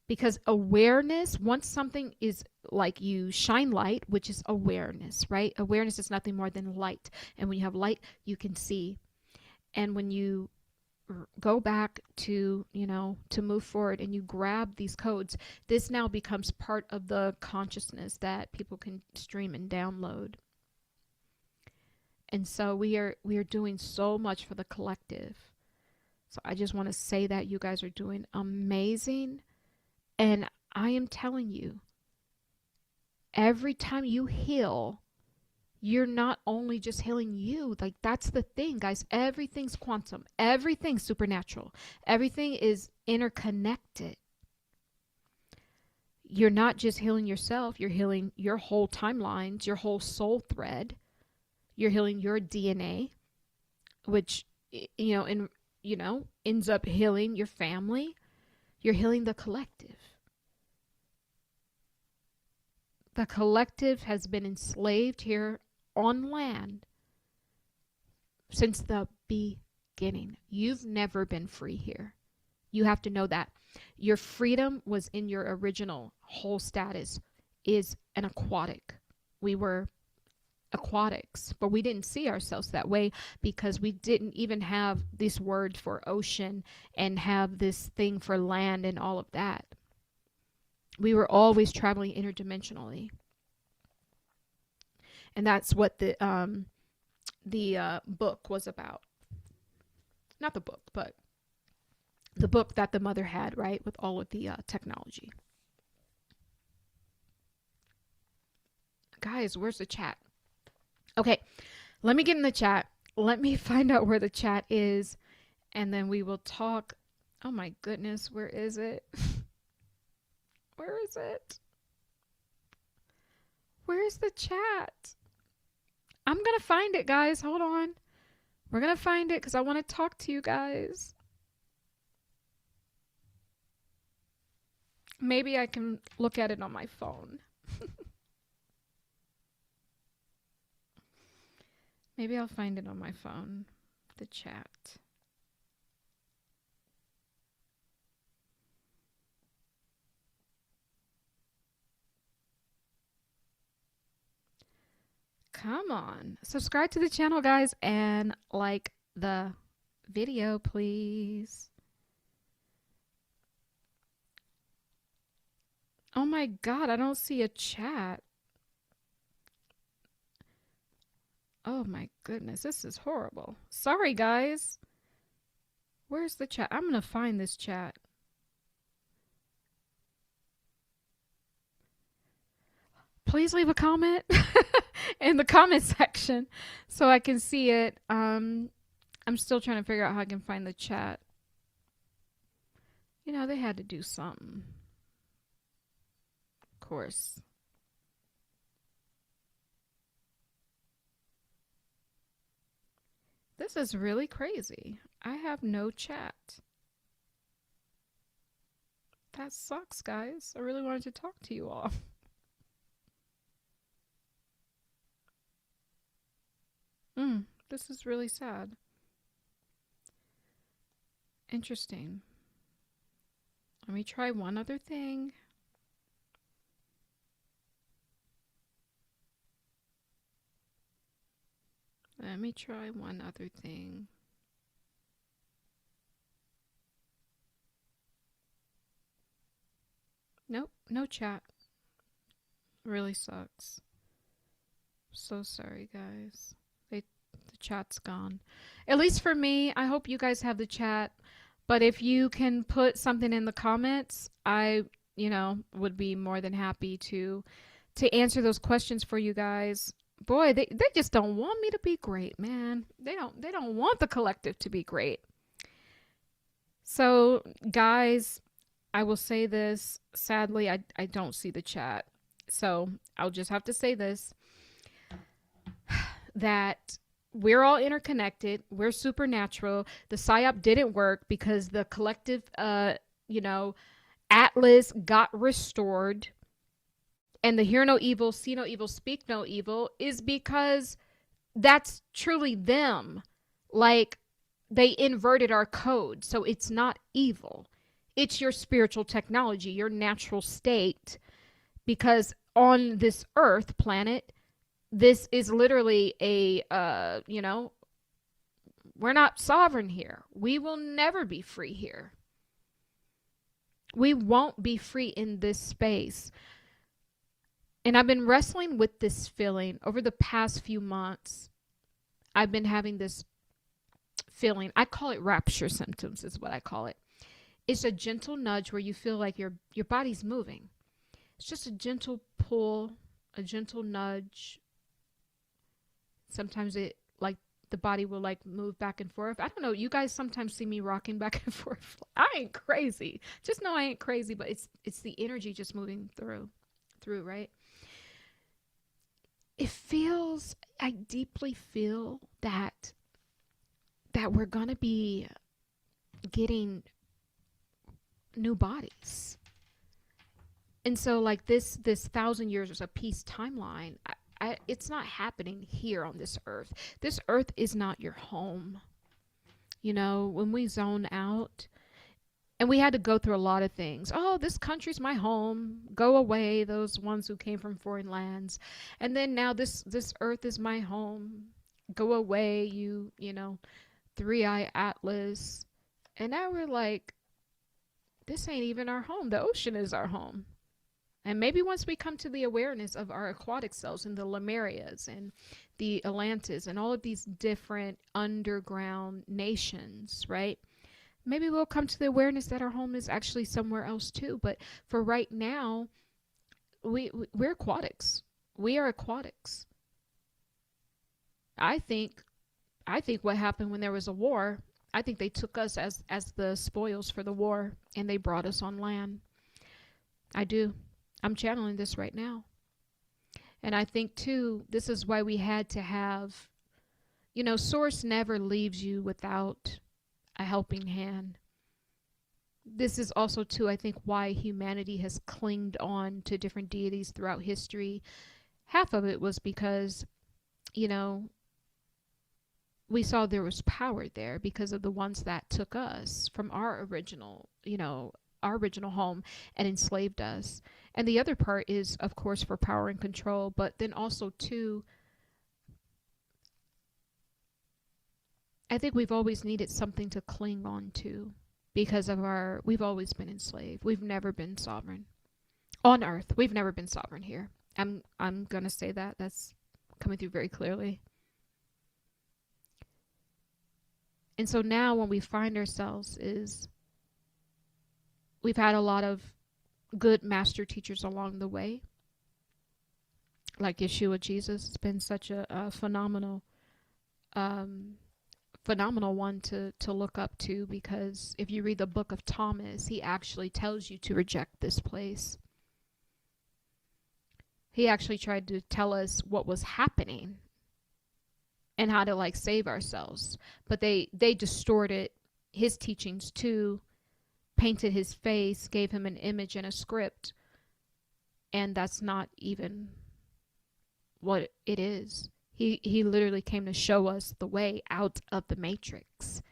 Speaker 1: Because awareness, once something is like, you shine light, which is awareness, right? Awareness is nothing more than light. And when you have light, you can see. And when you go back to, you know, to move forward, and you grab these codes, this now becomes part of the consciousness that people can stream and download. And so we are doing so much for the collective. So I just want to say that you guys are doing amazing. And I am telling you, every time you heal, you're not only just healing you. Like, that's the thing, guys. Everything's quantum. Everything's supernatural. Everything is interconnected. You're not just healing yourself. You're healing your whole timelines, your whole soul thread. You're healing your DNA, which, ends up healing your family. You're healing the collective. The collective has been enslaved here on land since the beginning. You've never been free here. You have to know that. Your freedom was in your original whole status is an aquatic. We were aquatics, but we didn't see ourselves that way because we didn't even have this word for ocean and have this thing for land and all of that. We were always traveling interdimensionally. And that's what the book was about. Not the book, but the book that the mother had, right, with all of the technology. Guys, where's the chat? Okay, let me get in the chat. Let me find out where the chat is, and then we will talk. Oh my goodness, where is it? Where is it? Where is the chat? I'm going to find it, guys. Hold on. We're going to find it because I want to talk to you guys. Maybe I can look at it on my phone. Maybe I'll find it on my phone. The chat. Come on. Subscribe to the channel, guys, and like the video, please. Oh my God, I don't see a chat. Oh my goodness, this is horrible. Sorry, guys. Where's the chat? I'm going to find this chat. Please leave a comment in the comment section so I can see it. I'm still trying to figure out how I can find the chat. You know, they had to do something. Of course. This is really crazy. I have no chat. That sucks, guys. I really wanted to talk to you all. This is really sad. Interesting. Let me try one other thing. Let me try one other thing. Nope, no chat. Really sucks. So sorry, guys. The chat's gone. At least for me, I hope you guys have the chat. But if you can put something in the comments, I, would be more than happy to answer those questions for you guys. Boy, they just don't want me to be great, man. They don't want the collective to be great. So, guys, I will say this. Sadly, I don't see the chat. So, I'll just have to say this. That we're all interconnected. We're supernatural. The PSYOP didn't work because the collective, Atlas got restored. And the hear no evil, see no evil, speak no evil is because that's truly them. Like, they inverted our code. So it's not evil. It's your spiritual technology, your natural state. Because on this Earth planet, this is literally we're not sovereign here. We will never be free here. We won't be free in this space. And I've been wrestling with this feeling over the past few months. I've been having this feeling. I call it rapture symptoms is what I call it. It's a gentle nudge where you feel like your body's moving. It's just a gentle pull, a gentle nudge. Sometimes it the body will move back and forth. I don't know. You guys sometimes see me rocking back and forth. I ain't crazy. Just know I ain't crazy, but it's the energy just moving through, right? It feels, I deeply feel that we're going to be getting new bodies. And so like this 1,000 years of peace timeline, it's not happening here on this earth. This earth is not your home. When we zone out, and we had to go through a lot of things. Oh, this country's my home. Go away, those ones who came from foreign lands. And then now this earth is my home. Go away, three-eye atlas. And now we're like, this ain't even our home. The ocean is our home. And maybe once we come to the awareness of our aquatic selves and the Lemurias and the Atlantis and all of these different underground nations, right? Maybe we'll come to the awareness that our home is actually somewhere else too. But for right now, we're aquatics. We are aquatics. I think what happened when there was a war, I think they took us as the spoils for the war and they brought us on land. I do. I'm channeling this right now. And I think too, this is why we had to have, Source never leaves you without a helping hand. This is also too, I think, why humanity has clinged on to different deities throughout history. Half of it was because, we saw there was power there because of the ones that took us from our original home and enslaved us. And the other part is, of course, for power and control, but then also too, I think we've always needed something to cling on to because of we've always been enslaved. We've never been sovereign on earth. We've never been sovereign here. I'm going to say that. That's coming through very clearly. And so now when we find ourselves we've had a lot of good master teachers along the way. Like Yeshua, Jesus has been such a phenomenal one to look up to, because if you read the book of Thomas, he actually tells you to reject this place. He actually tried to tell us what was happening and how to save ourselves, but they distorted his teachings too, painted his face, gave him an image and a script, and that's not even what it is. He literally came to show us the way out of the matrix.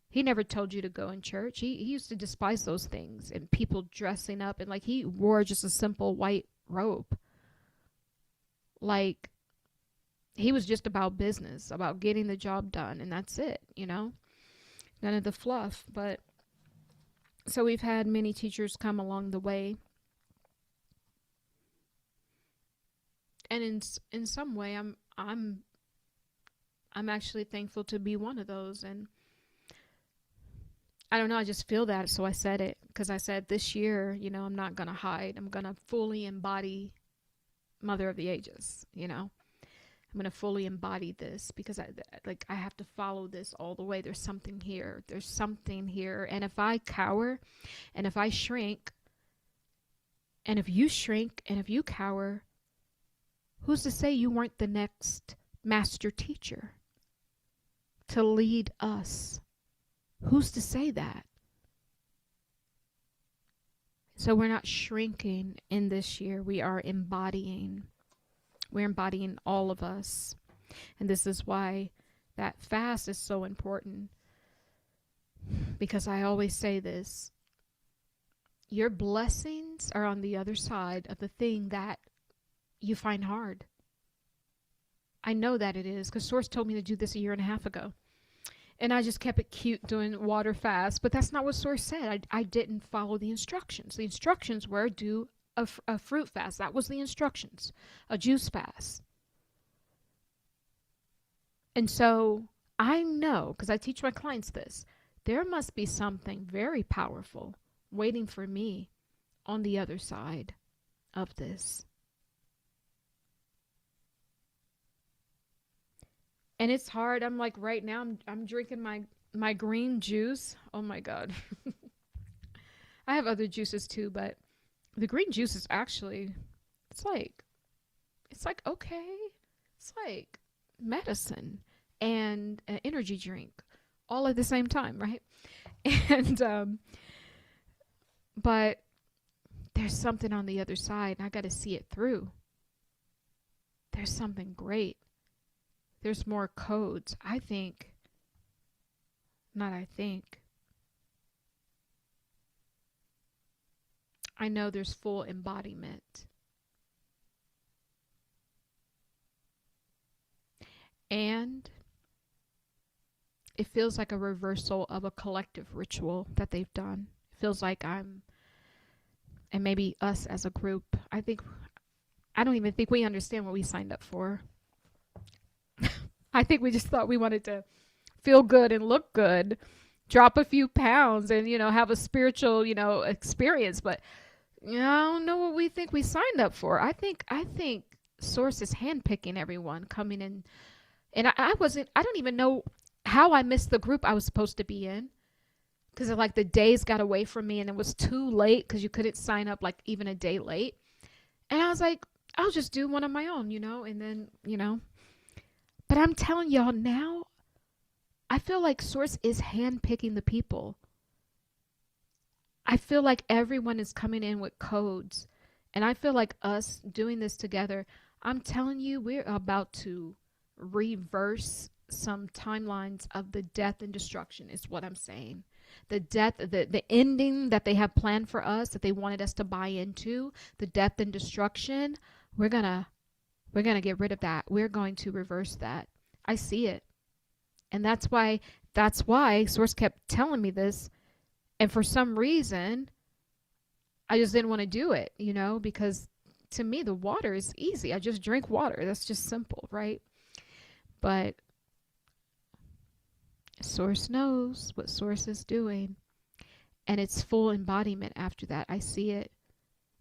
Speaker 1: He never told you to go in church. He used to despise those things and people dressing up, and he wore just a simple white robe. He was just about business, about getting the job done, and that's it, None of the fluff. But so we've had many teachers come along the way. And in some way I'm actually thankful to be one of those. And I don't know, I just feel that, so I said it, because I said this year, I'm not going to hide. I'm going to fully embody Mother of the Ages, I'm going to fully embody this, because I have to follow this all the way. There's something here. There's something here. And if I cower, and if I shrink, and if you shrink, and if you cower, who's to say you weren't the next master teacher to lead us? Who's to say that? So we're not shrinking in this year. We are embodying. We're embodying all of us. And this is why that fast is so important. Because I always say this. Your blessings are on the other side of the thing that you find hard. I know that it is, because Source told me to do this 1.5 years ago. And I just kept it cute doing water fast. But that's not what Source said. I didn't follow the instructions. The instructions were do a fruit fast. That was the instructions. A juice fast. And so I know, because I teach my clients this, there must be something very powerful waiting for me on the other side of this. And it's hard. I'm right now, I'm drinking my green juice. Oh my God. I have other juices too, but the green juice is actually, it's like okay. It's like medicine and an energy drink all at the same time, right? And, but There's something on the other side, and I got to see it through. There's something great. There's more codes. I think, not I think, I know there's full embodiment. And it feels like a reversal of a collective ritual that they've done. It feels like and maybe us as a group, I don't even think we understand what we signed up for. I think we just thought we wanted to feel good and look good, drop a few pounds and, have a spiritual, experience. But I don't know what we think we signed up for. I think Source is handpicking everyone coming in. And I don't even know how I missed the group I was supposed to be in. Because like the days got away from me and it was too late because you couldn't sign up like even a day late. And I was like, I'll just do one on my own, and then, But I'm telling y'all now, I feel like Source is handpicking the people. I feel like everyone is coming in with codes. And I feel like us doing this together, I'm telling you, we're about to reverse some timelines of the death and destruction, is what I'm saying. The death, the ending that they have planned for us, that they wanted us to buy into, the death and destruction, we're gonna get rid of that. We're going to reverse that. I see it. And that's why Source kept telling me this. And for some reason, I just didn't want to do it, because to me, the water is easy. I just drink water. That's just simple, right? But Source knows what Source is doing. And it's full embodiment after that. I see it.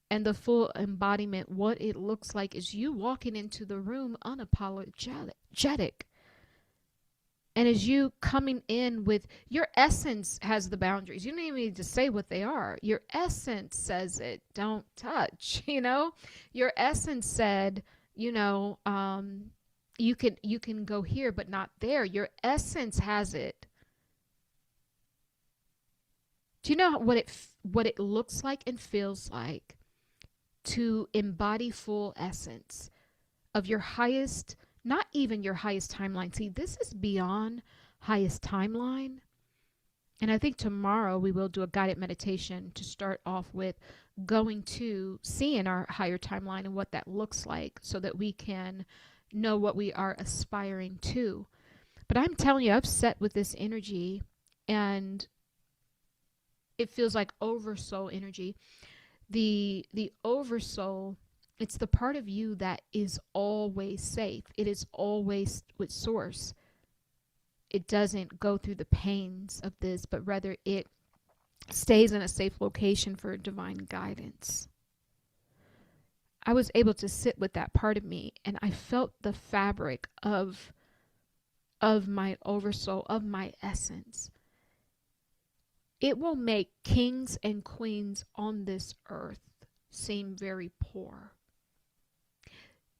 Speaker 1: And the full embodiment, what it looks like is you walking into the room unapologetic. And as you coming in with your essence has the boundaries. You don't even need to say what they are. Your essence says it. Don't touch, Your essence said, you can go here, but not there. Your essence has it. Do you know what it looks like and feels like to embody full essence of your highest, not even your highest timeline. See, this is beyond highest timeline. And I think tomorrow we will do a guided meditation to start off with going to seeing our higher timeline and what that looks like so that we can know what we are aspiring to. But I'm telling you, I've set with this energy and it feels like oversoul energy. The oversoul, it's the part of you that is always safe. It is always with Source. It doesn't go through the pains of this, but rather it stays in a safe location for divine guidance. I was able to sit with that part of me, and I felt the fabric of my oversoul, of my essence. It will make kings and queens on this earth seem very poor.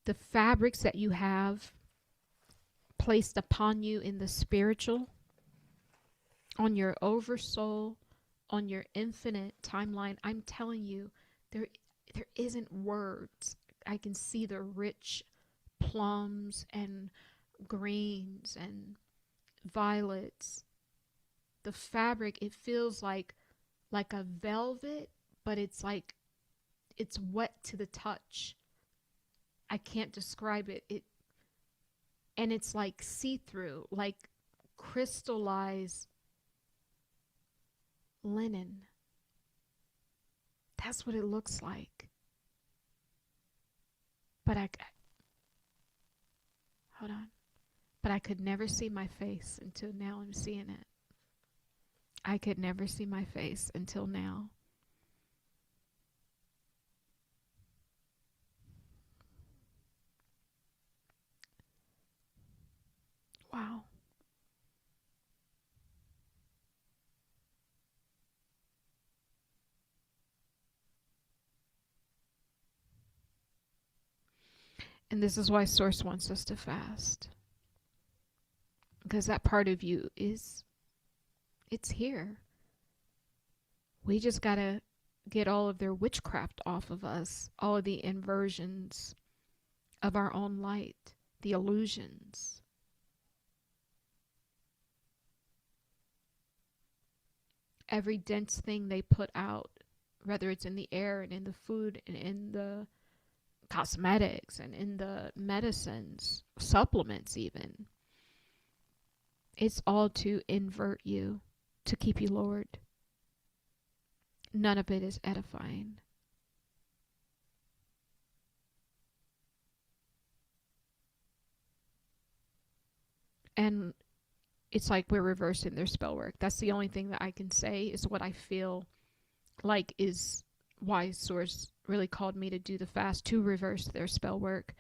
Speaker 1: The fabrics that you have placed upon you in the spiritual, on your oversoul, on your infinite timeline, I'm telling you, there isn't words. I can see the rich plums and greens and violets. The fabric, it feels like a velvet, but it's wet to the touch. I can't describe it. And it's like see-through, like crystallized linen. That's what it looks like. But hold on. But I could never see my face until now I'm seeing it. I could never see my face until now. Wow. And this is why Source wants us to fast. Because that part of you it's here. We just gotta get all of their witchcraft off of us, all of the inversions of our own light, the illusions. Every dense thing they put out, whether it's in the air and in the food and in the cosmetics and in the medicines, supplements even, it's all to invert you, to keep you lowered. None of it is edifying. And it's like we're reversing their spell work. That's the only thing that I can say is what I feel like is why Source really called me to do the fast, to reverse their spell work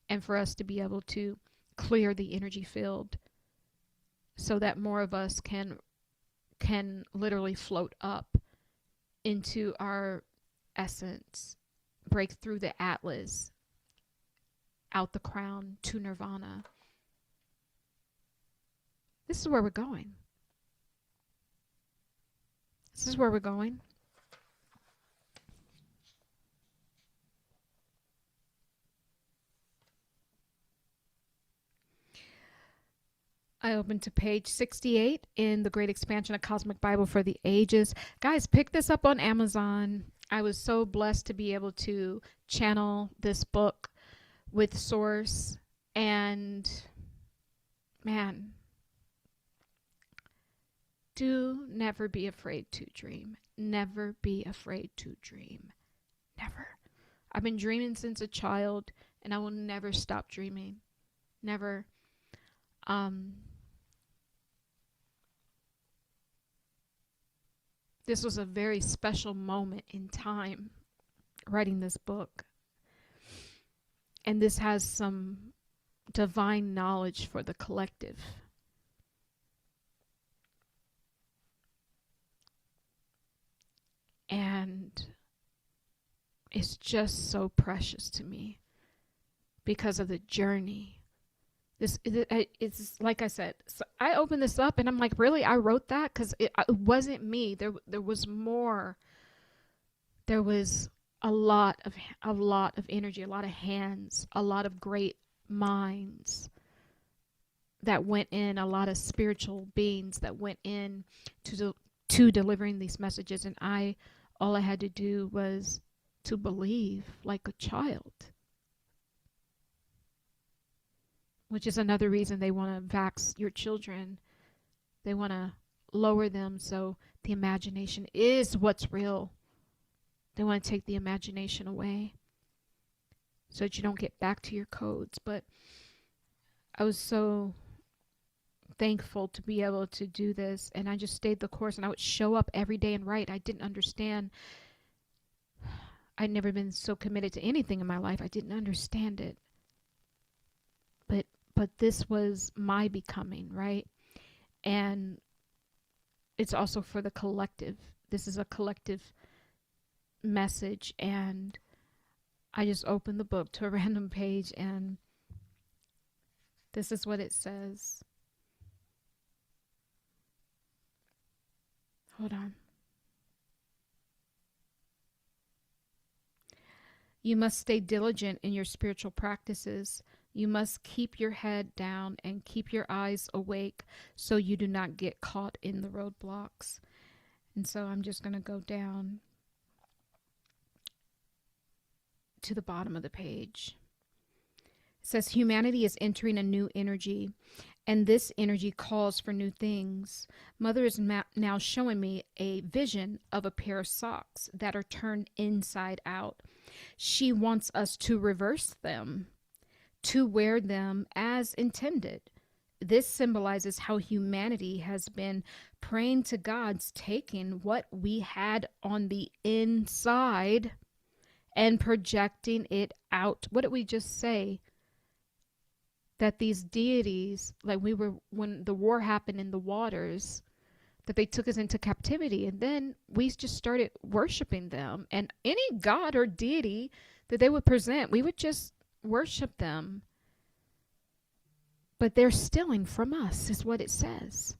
Speaker 1: and for us to be able to clear the energy field so that more of us can literally float up into our essence, break through the atlas, out the crown to nirvana. This is where we're going. This is where we're going. I opened to page 68 in the Great Expansion of Cosmic Bible for the Ages. Guys, pick this up on Amazon. I was so blessed to be able to channel this book with Source. And man, do never be afraid to dream. Never be afraid to dream. Never. I've been dreaming since a child, and I will never stop dreaming. Never. This was a very special moment in time writing this book. And this has some divine knowledge for the collective. And it's just so precious to me because of the journey. It's like I said, so I opened this up and I'm like, really? I wrote that? Because it wasn't me. There was more. There was a lot of energy, a lot of hands, a lot of great minds that went in, a lot of spiritual beings that went in to delivering these messages. And all I had to do was to believe like a child. Which is another reason they want to vax your children. They want to lower them so the imagination is what's real. They want to take the imagination away so that you don't get back to your codes. But I was so thankful to be able to do this, and I just stayed the course, and I would show up every day and write. I didn't understand. I'd never been so committed to anything in my life. I didn't understand it. But this was my becoming, right? And it's also for the collective. This is a collective message. And I just opened the book to a random page, and this is what it says. Hold on. You must stay diligent in your spiritual practices. You must keep your head down and keep your eyes awake so you do not get caught in the roadblocks. And so I'm just going to go down to the bottom of the page. It says humanity is entering a new energy, and this energy calls for new things. Mother is now showing me a vision of a pair of socks that are turned inside out. She wants us to reverse them, to wear them as intended. This symbolizes how humanity has been praying to God's taking what we had on the inside and projecting it out. What did we just say? That these deities, like when the war happened in the waters, that they took us into captivity, and then we just started worshiping them. And any god or deity that they would present, we would just worship them. But they're stealing from us, is what it says.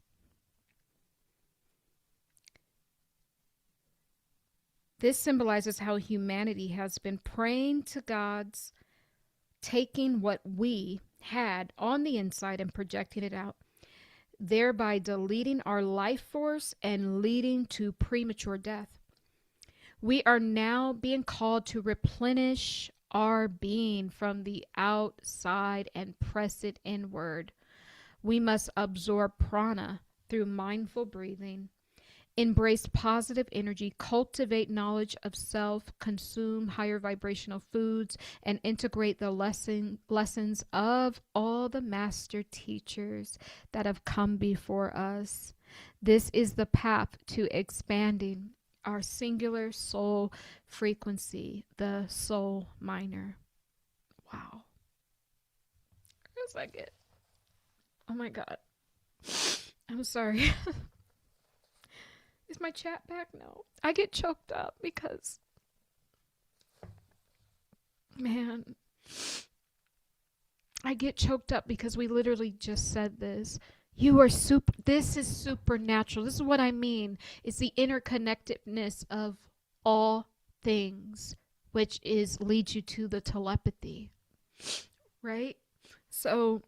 Speaker 1: This symbolizes how humanity has been praying to gods, taking what we had on the inside and projecting it out, thereby deleting our life force and leading to premature death. We are now being called to replenish our being from the outside and press it inward. We must absorb prana through mindful breathing, embrace positive energy, cultivate knowledge of self, consume higher vibrational foods, and integrate the lessons of all the master teachers that have come before us. This is the path to expanding our singular soul frequency, the soul minor. Wow. A second. Oh my God. I'm sorry. Is my chat back? No. I get choked up because, man, I get choked up because we literally just said this. You are super, this is supernatural. This is what I mean. It's the interconnectedness of all things, which is leads you to the telepathy, right? So,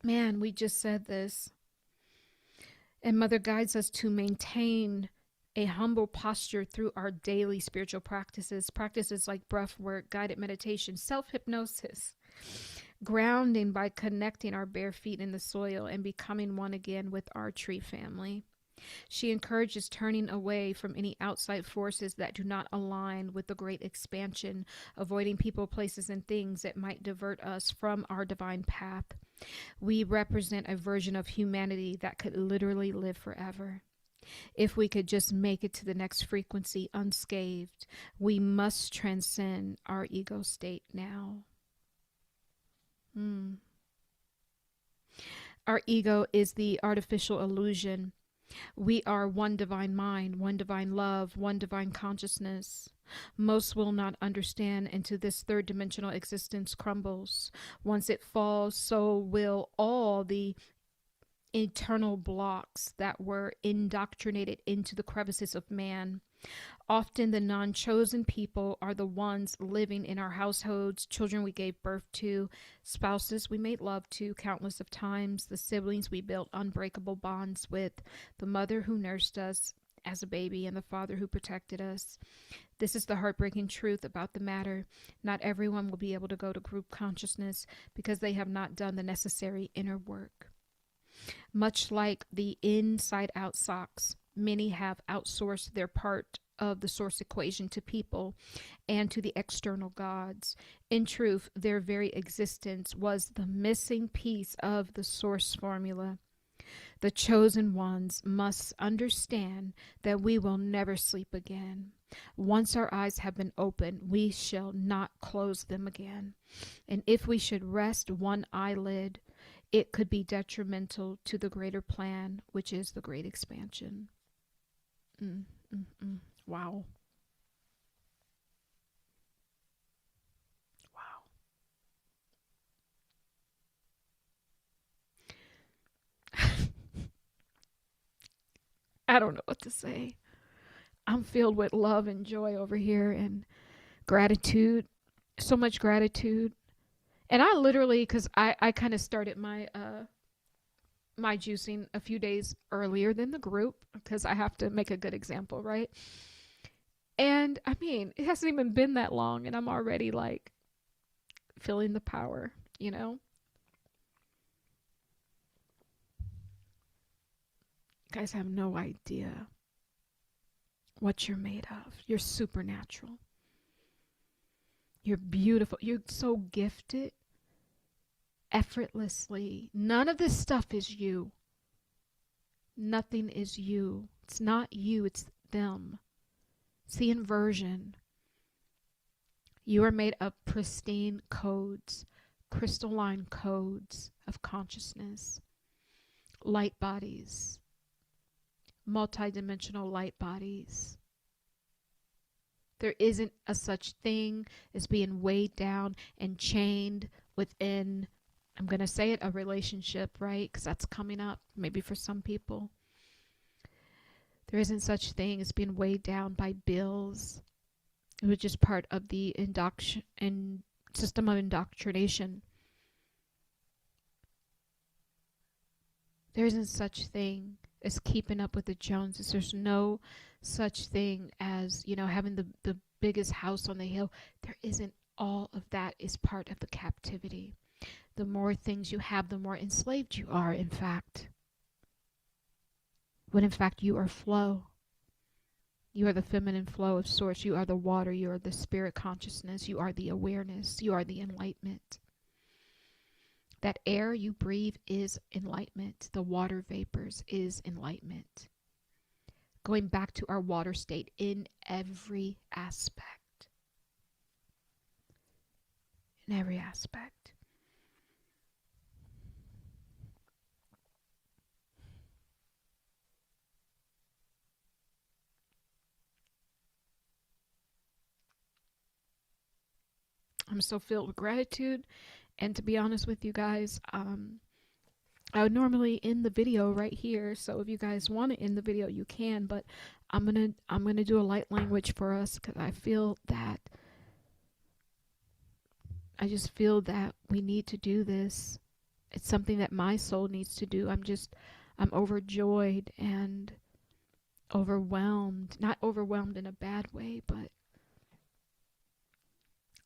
Speaker 1: man, we just said this. And Mother guides us to maintain a humble posture through our daily spiritual practices, practices like breath work, guided meditation, self-hypnosis, grounding by connecting our bare feet in the soil and becoming one again with our tree family. She encourages turning away from any outside forces that do not align with the great expansion, avoiding people, places, and things that might divert us from our divine path. We represent a version of humanity that could literally live forever. If we could just make it to the next frequency unscathed, we must transcend our ego state now. Our ego is the artificial illusion. We are one divine mind, one divine love, one divine consciousness. Most will not understand until this third dimensional existence crumbles. Once it falls, so will all the eternal blocks that were indoctrinated into the crevices of man. Often the non-chosen people are the ones living in our households, children we gave birth to, spouses we made love to countless of times, the siblings we built unbreakable bonds with, the mother who nursed us as a baby, and the father who protected us. This is the heartbreaking truth about the matter. Not everyone will be able to go to group consciousness because they have not done the necessary inner work. Much like the inside-out socks, many have outsourced their part of the source equation to people and to the external gods. In truth, their very existence was the missing piece of the source formula. The chosen ones must understand that we will never sleep again. Once our eyes have been opened, we shall not close them again. And if we should rest one eyelid, it could be detrimental to the greater plan, which is the great expansion. Wow. Wow. I don't know what to say. I'm filled with love and joy over here and gratitude. So much gratitude. And I literally, because I kind of started my juicing a few days earlier than the group because I have to make a good example, right? And I mean, it hasn't even been that long and I'm already like feeling the power, you know? You guys have no idea what you're made of. You're supernatural. You're beautiful. You're so gifted effortlessly. None of this stuff is you. Nothing is you. It's not you, it's them. It's the inversion. You are made of pristine codes, crystalline codes of consciousness, light bodies, multidimensional light bodies. There isn't a such thing as being weighed down and chained within, I'm going to say it, a relationship, right? Because that's coming up maybe for some people. There isn't such thing as being weighed down by bills. It was just part of the system of indoctrination. There isn't such thing as keeping up with the Joneses. There's no such thing as, having the biggest house on the hill. There isn't. All of that is part of the captivity. The more things you have, the more enslaved you are, in fact. When in fact you are flow. You are the feminine flow of source. You are the water. You are the spirit consciousness. You are the awareness. You are the enlightenment. That air you breathe is enlightenment. The water vapors is enlightenment. Going back to our water state in every aspect. In every aspect. I'm so filled with gratitude. And to be honest with you guys, I would normally end the video right here. So if you guys want to end the video, you can. But I'm gonna do a light language for us because I just feel that we need to do this. It's something that my soul needs to do. I'm overjoyed and overwhelmed. Not overwhelmed in a bad way, but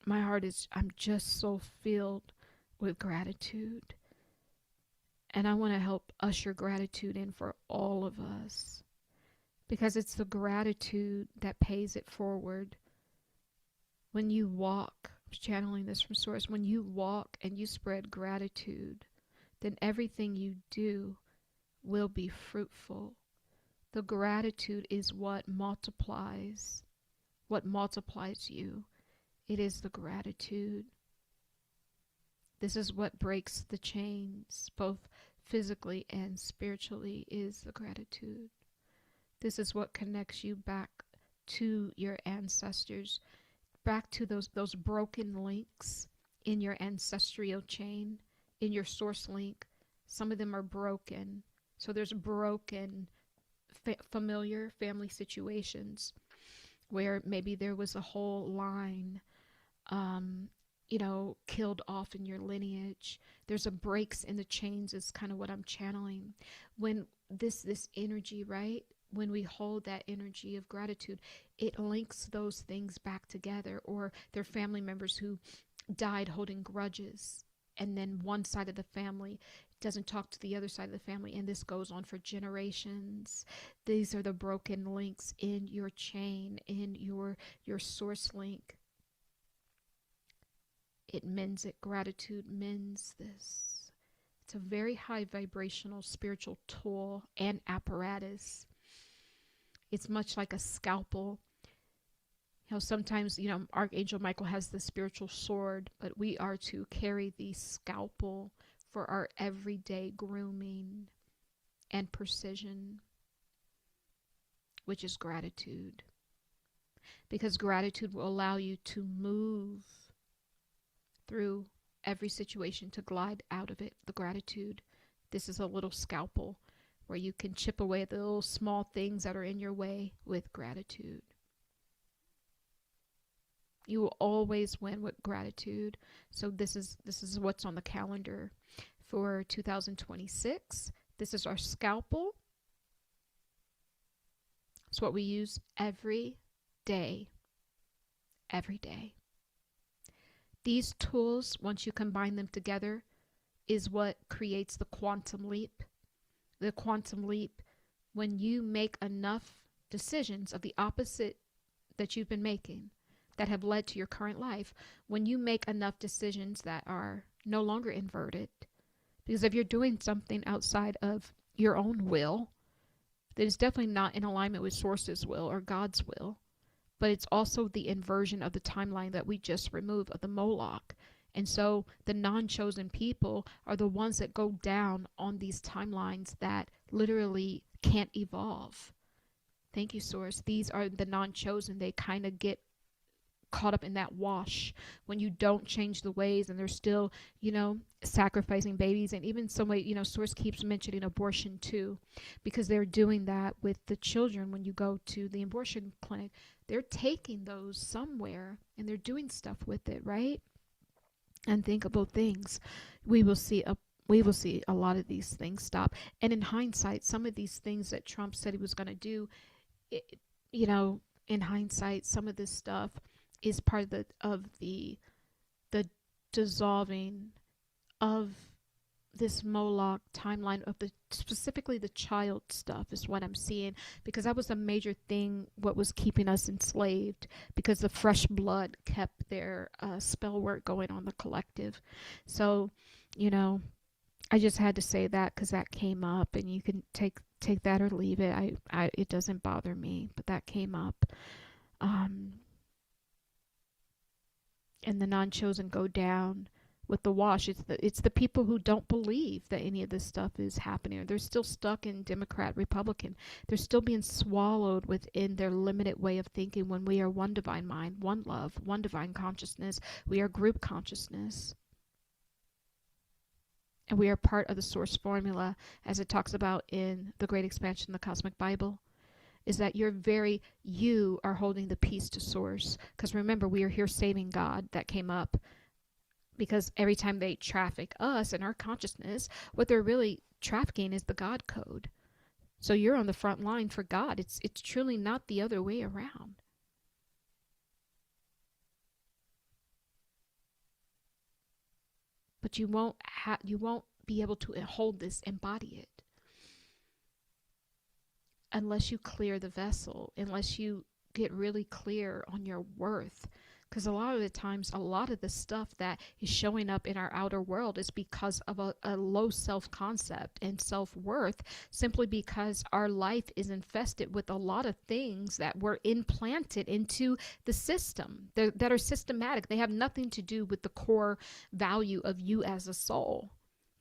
Speaker 1: my heart I'm just so filled with gratitude. And I want to help usher gratitude in for all of us. Because it's the gratitude that pays it forward. When you walk, I'm channeling this from Source, when you walk and you spread gratitude, then everything you do will be fruitful. The gratitude is what multiplies you. It is the gratitude. This is what breaks the chains, both physically and spiritually, is the gratitude. This is what connects you back to your ancestors, back to those broken links in your ancestral chain, in your source link. Some of them are broken. So there's broken familiar family situations where maybe there was a whole line killed off in your lineage. There's a breaks in the chains is kind of what I'm channeling. When this energy, right? When we hold that energy of gratitude, it links those things back together. Or their family members who died holding grudges, and then one side of the family doesn't talk to the other side of the family, and this goes on for generations. These are the broken links in your chain, in your source link. It mends it. Gratitude mends this. It's a very high vibrational spiritual tool and apparatus. It's much like a scalpel. Sometimes, Archangel Michael has the spiritual sword, but we are to carry the scalpel for our everyday grooming and precision, which is gratitude. Because gratitude will allow you to move through every situation, to glide out of it. The gratitude. This is a little scalpel where you can chip away at the little small things that are in your way with gratitude. You will always win with gratitude. So this is what's on the calendar for 2026. This is our scalpel. It's what we use every day. Every day. These tools, once you combine them together, is what creates the quantum leap. The quantum leap, when you make enough decisions of the opposite that you've been making, that have led to your current life, when you make enough decisions that are no longer inverted, because if you're doing something outside of your own will, that is definitely not in alignment with Source's will or God's will, but it's also the inversion of the timeline that we just removed of the Moloch. And so the non-chosen people are the ones that go down on these timelines that literally can't evolve. Thank you, Source. These are the non-chosen. They kind of get caught up in that wash, when you don't change the ways, and they're still, sacrificing babies. And even some way, source keeps mentioning abortion too, because they're doing that with the children. When you go to the abortion clinic, they're taking those somewhere and they're doing stuff with it, right? Unthinkable things. We will see a lot of these things stop. And in hindsight, some of these things that Trump said he was going to do, it, in hindsight, some of this stuff is part of the dissolving of this Moloch timeline of the specifically the child stuff is what I'm seeing, because that was a major thing, what was keeping us enslaved, because the fresh blood kept their spell work going on the collective. So, you know, I just had to say that because that came up, and you can take that or leave it. It doesn't bother me, but that came up. Um, and the non-chosen go down with the wash. It's the people who don't believe that any of this stuff is happening. They're still stuck in Democrat, Republican. They're still being swallowed within their limited way of thinking, when we are one divine mind, one love, one divine consciousness. We are group consciousness. And we are part of the source formula, as it talks about in the Great Expansion, the Cosmic Bible, is that you are holding the peace to source. Because remember, we are here saving God. That came up. Because every time they traffic us and our consciousness, what they're really trafficking is the God code. So you're on the front line for God. It's truly not the other way around. But you won't be able to hold this, embody it, unless you clear the vessel, unless you get really clear on your worth. Because a lot of the times, a lot of the stuff that is showing up in our outer world is because of a low self-concept and self-worth, simply because our life is infested with a lot of things that were implanted into the system that are systematic. They have nothing to do with the core value of you as a soul.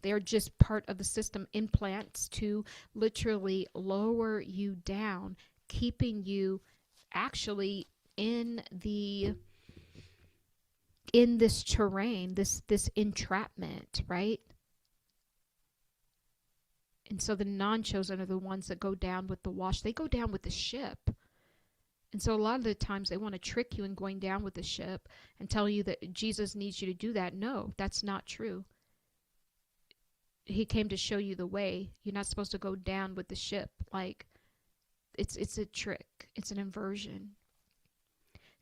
Speaker 1: They're just part of the system, implants to literally lower you down, keeping you actually in this terrain, this entrapment, right? And so the non-chosen are the ones that go down with the wash. They go down with the ship. And so a lot of the times they want to trick you in going down with the ship and tell you that Jesus needs you to do that. No, that's not true. He came to show you the way. You're not supposed to go down with the ship. Like, it's a trick. It's an inversion.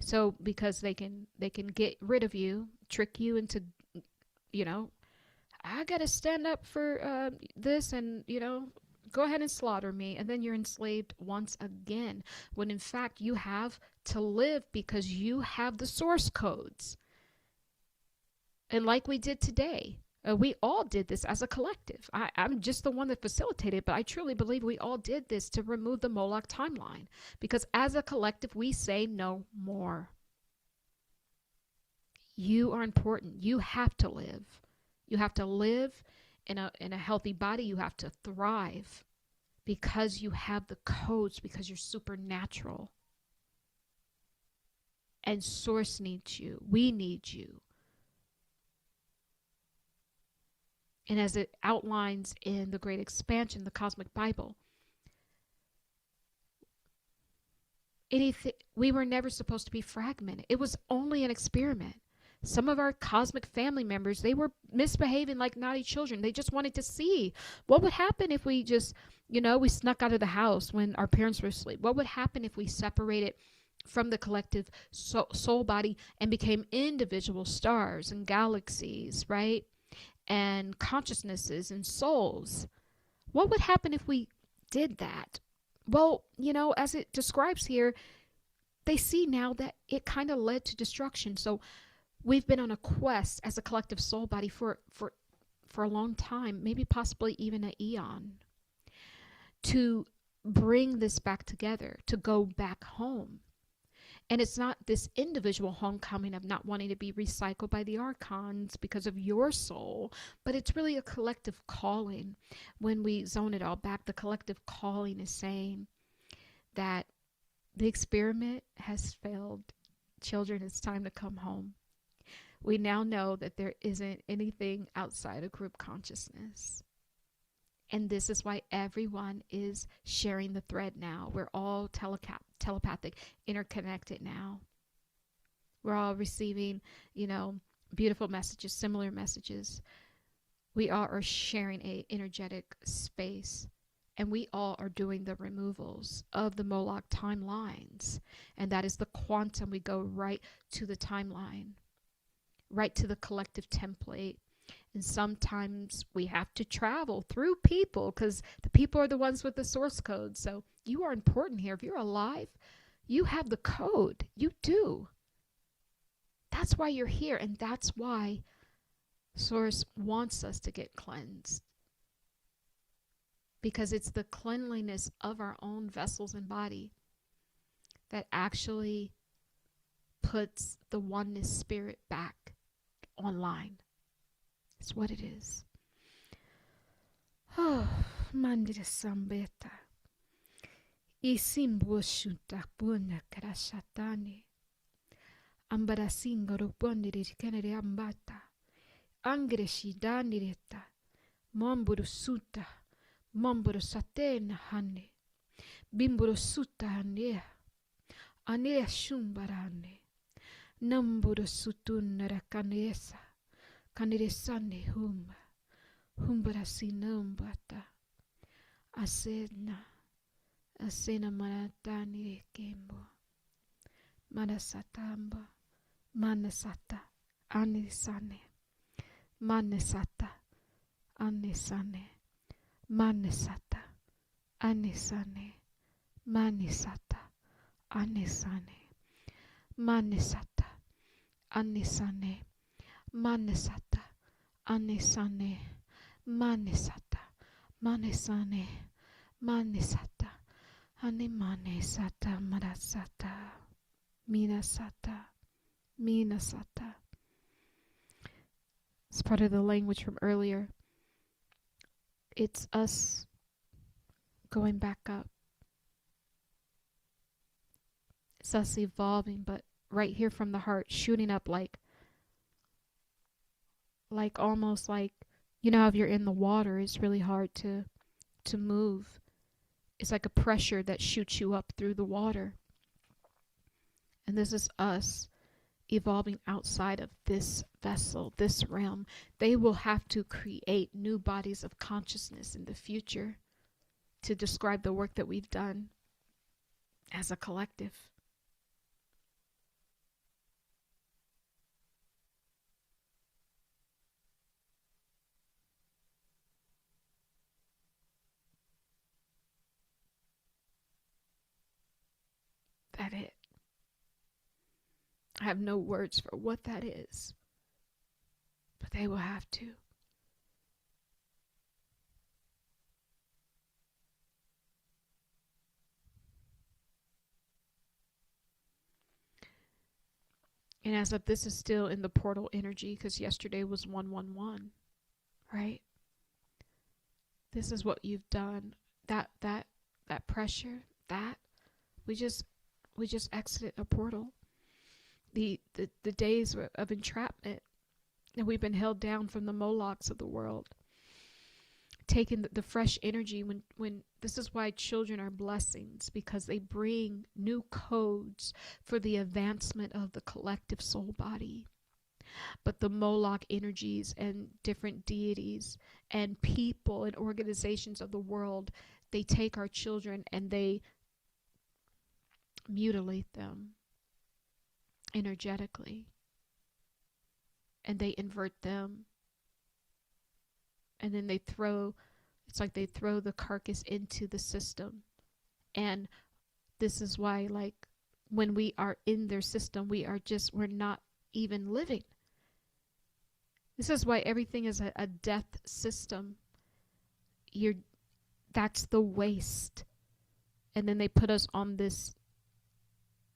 Speaker 1: So because they can get rid of you, trick you into, I got to stand up for this, and, go ahead and slaughter me. And then you're enslaved once again, when in fact you have to live, because you have the source codes. And like we did today, we all did this as a collective. I'm just the one that facilitated, but I truly believe we all did this to remove the Moloch timeline. Because as a collective, we say no more. You are important. You have to live. You have to live in a healthy body. You have to thrive, because you have the codes, because you're supernatural. And source needs you. We need you. And as it outlines in the Great Expansion, the Cosmic Bible, we were never supposed to be fragmented. It was only an experiment. Some of our cosmic family members, they were misbehaving like naughty children. They just wanted to see what would happen if we just, we snuck out of the house when our parents were asleep. What would happen if we separated from the collective soul body and became individual stars and galaxies, right? And consciousnesses and souls. What would happen if we did that? Well, as it describes here, they see now that it kind of led to destruction. So we've been on a quest as a collective soul body for a long time, maybe possibly even an eon, to bring this back together, to go back home. And it's not this individual homecoming of not wanting to be recycled by the archons because of your soul, but it's really a collective calling. When we zone it all back, the collective calling is saying that the experiment has failed children, it's time to come home. We now know that there isn't anything outside of group consciousness. And this is why everyone is sharing the thread now. We're all telepathic, interconnected now. We're all receiving, beautiful messages, similar messages. We all are sharing a energetic space. And we all are doing the removals of the Moloch timelines. And that is the quantum. We go right to the timeline, right to the collective template. And sometimes we have to travel through people because the people are the ones with the source code. So you are important here. If you're alive, you have the code. You do. That's why you're here. And that's why Source wants us to get cleansed. Because it's the cleanliness of our own vessels and body that actually puts the oneness spirit back online. It's what it is. Oh, mandira sambeta. Isimbo shuta puna karashatani. Ambara singaro pondiri kenere ambata. Angreshidani reta. Momburu suta. Momburu satena hane. Bimburu suta hane. Ane shumbarane. Namburu sutunara kanesa. Kaniresane humba. Humbara sinambata. Asena maratani kembo. Manasatamba. Manasata. Anisane. Manasata. Anisane. Manisata. Anisane. Manisata. Anisane. Manisata. Anisane. Manisata. Anisane. Manisata. Manisane. Manisata. Animanesata marasata. Minasata. Minasata. It's part of the language from earlier. It's us going back up. It's us evolving, but right here from the heart, shooting up like almost like, how if you're in the water, it's really hard to move. It's like a pressure that shoots you up through the water. And this is us evolving outside of this vessel, this realm. They will have to create new bodies of consciousness in the future to describe the work that we've done as a collective. That it. I have no words for what that is, but they will have to. And as of this is still in the portal energy, because yesterday was 111, right? This is what you've done. That pressure, we just exited a portal. The days of entrapment, and we've been held down from the Molochs of the world. Taking the fresh energy when this is why children are blessings, because they bring new codes for the advancement of the collective soul body. But the Moloch energies and different deities and people and organizations of the world, they take our children and they mutilate them energetically, and they invert them, and then it's like they throw the carcass into the system. And this is why, like, when we are in their system, we're not even living. This is why everything is a death system. That's the waste. And then they put us on this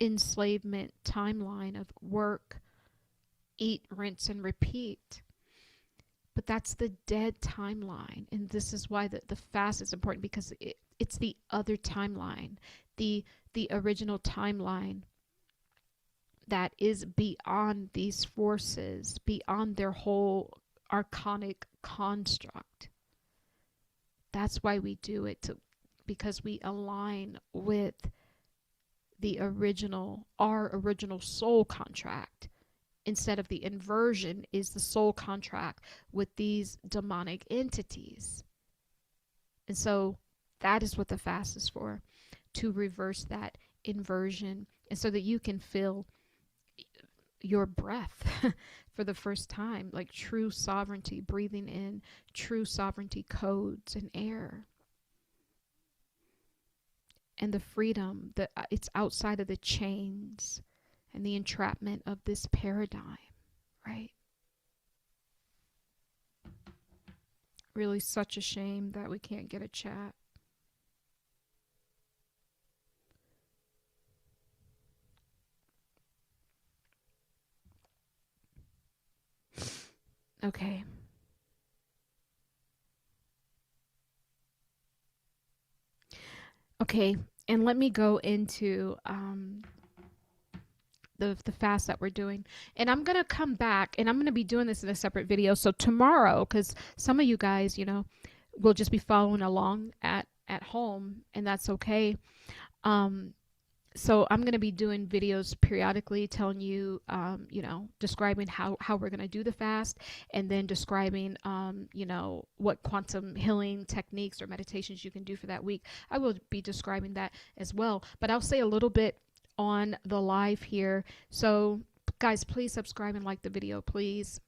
Speaker 1: enslavement timeline of work, eat, rinse, and repeat. But that's the dead timeline. And this is why the fast is important, because it's the other timeline, the original timeline that is beyond these forces, beyond their whole archonic construct. That's why we do it, because we align with our original soul contract, instead of the inversion is the soul contract with these demonic entities. And so that is what the fast is for, to reverse that inversion, and so that you can feel your breath for the first time, like true sovereignty, breathing in true sovereignty codes and air. And the freedom that it's outside of the chains and the entrapment of this paradigm, right? Really such a shame that we can't get a chat. Okay. Okay, and let me go into the fast that we're doing. And I'm going to come back, and I'm going to be doing this in a separate video. So tomorrow, because some of you guys, will just be following along at home, and that's okay. So I'm going to be doing videos periodically telling you, describing how we're going to do the fast, and then describing, what quantum healing techniques or meditations you can do for that week. I will be describing that as well, but I'll say a little bit on the live here. So guys, please subscribe and like the video, please.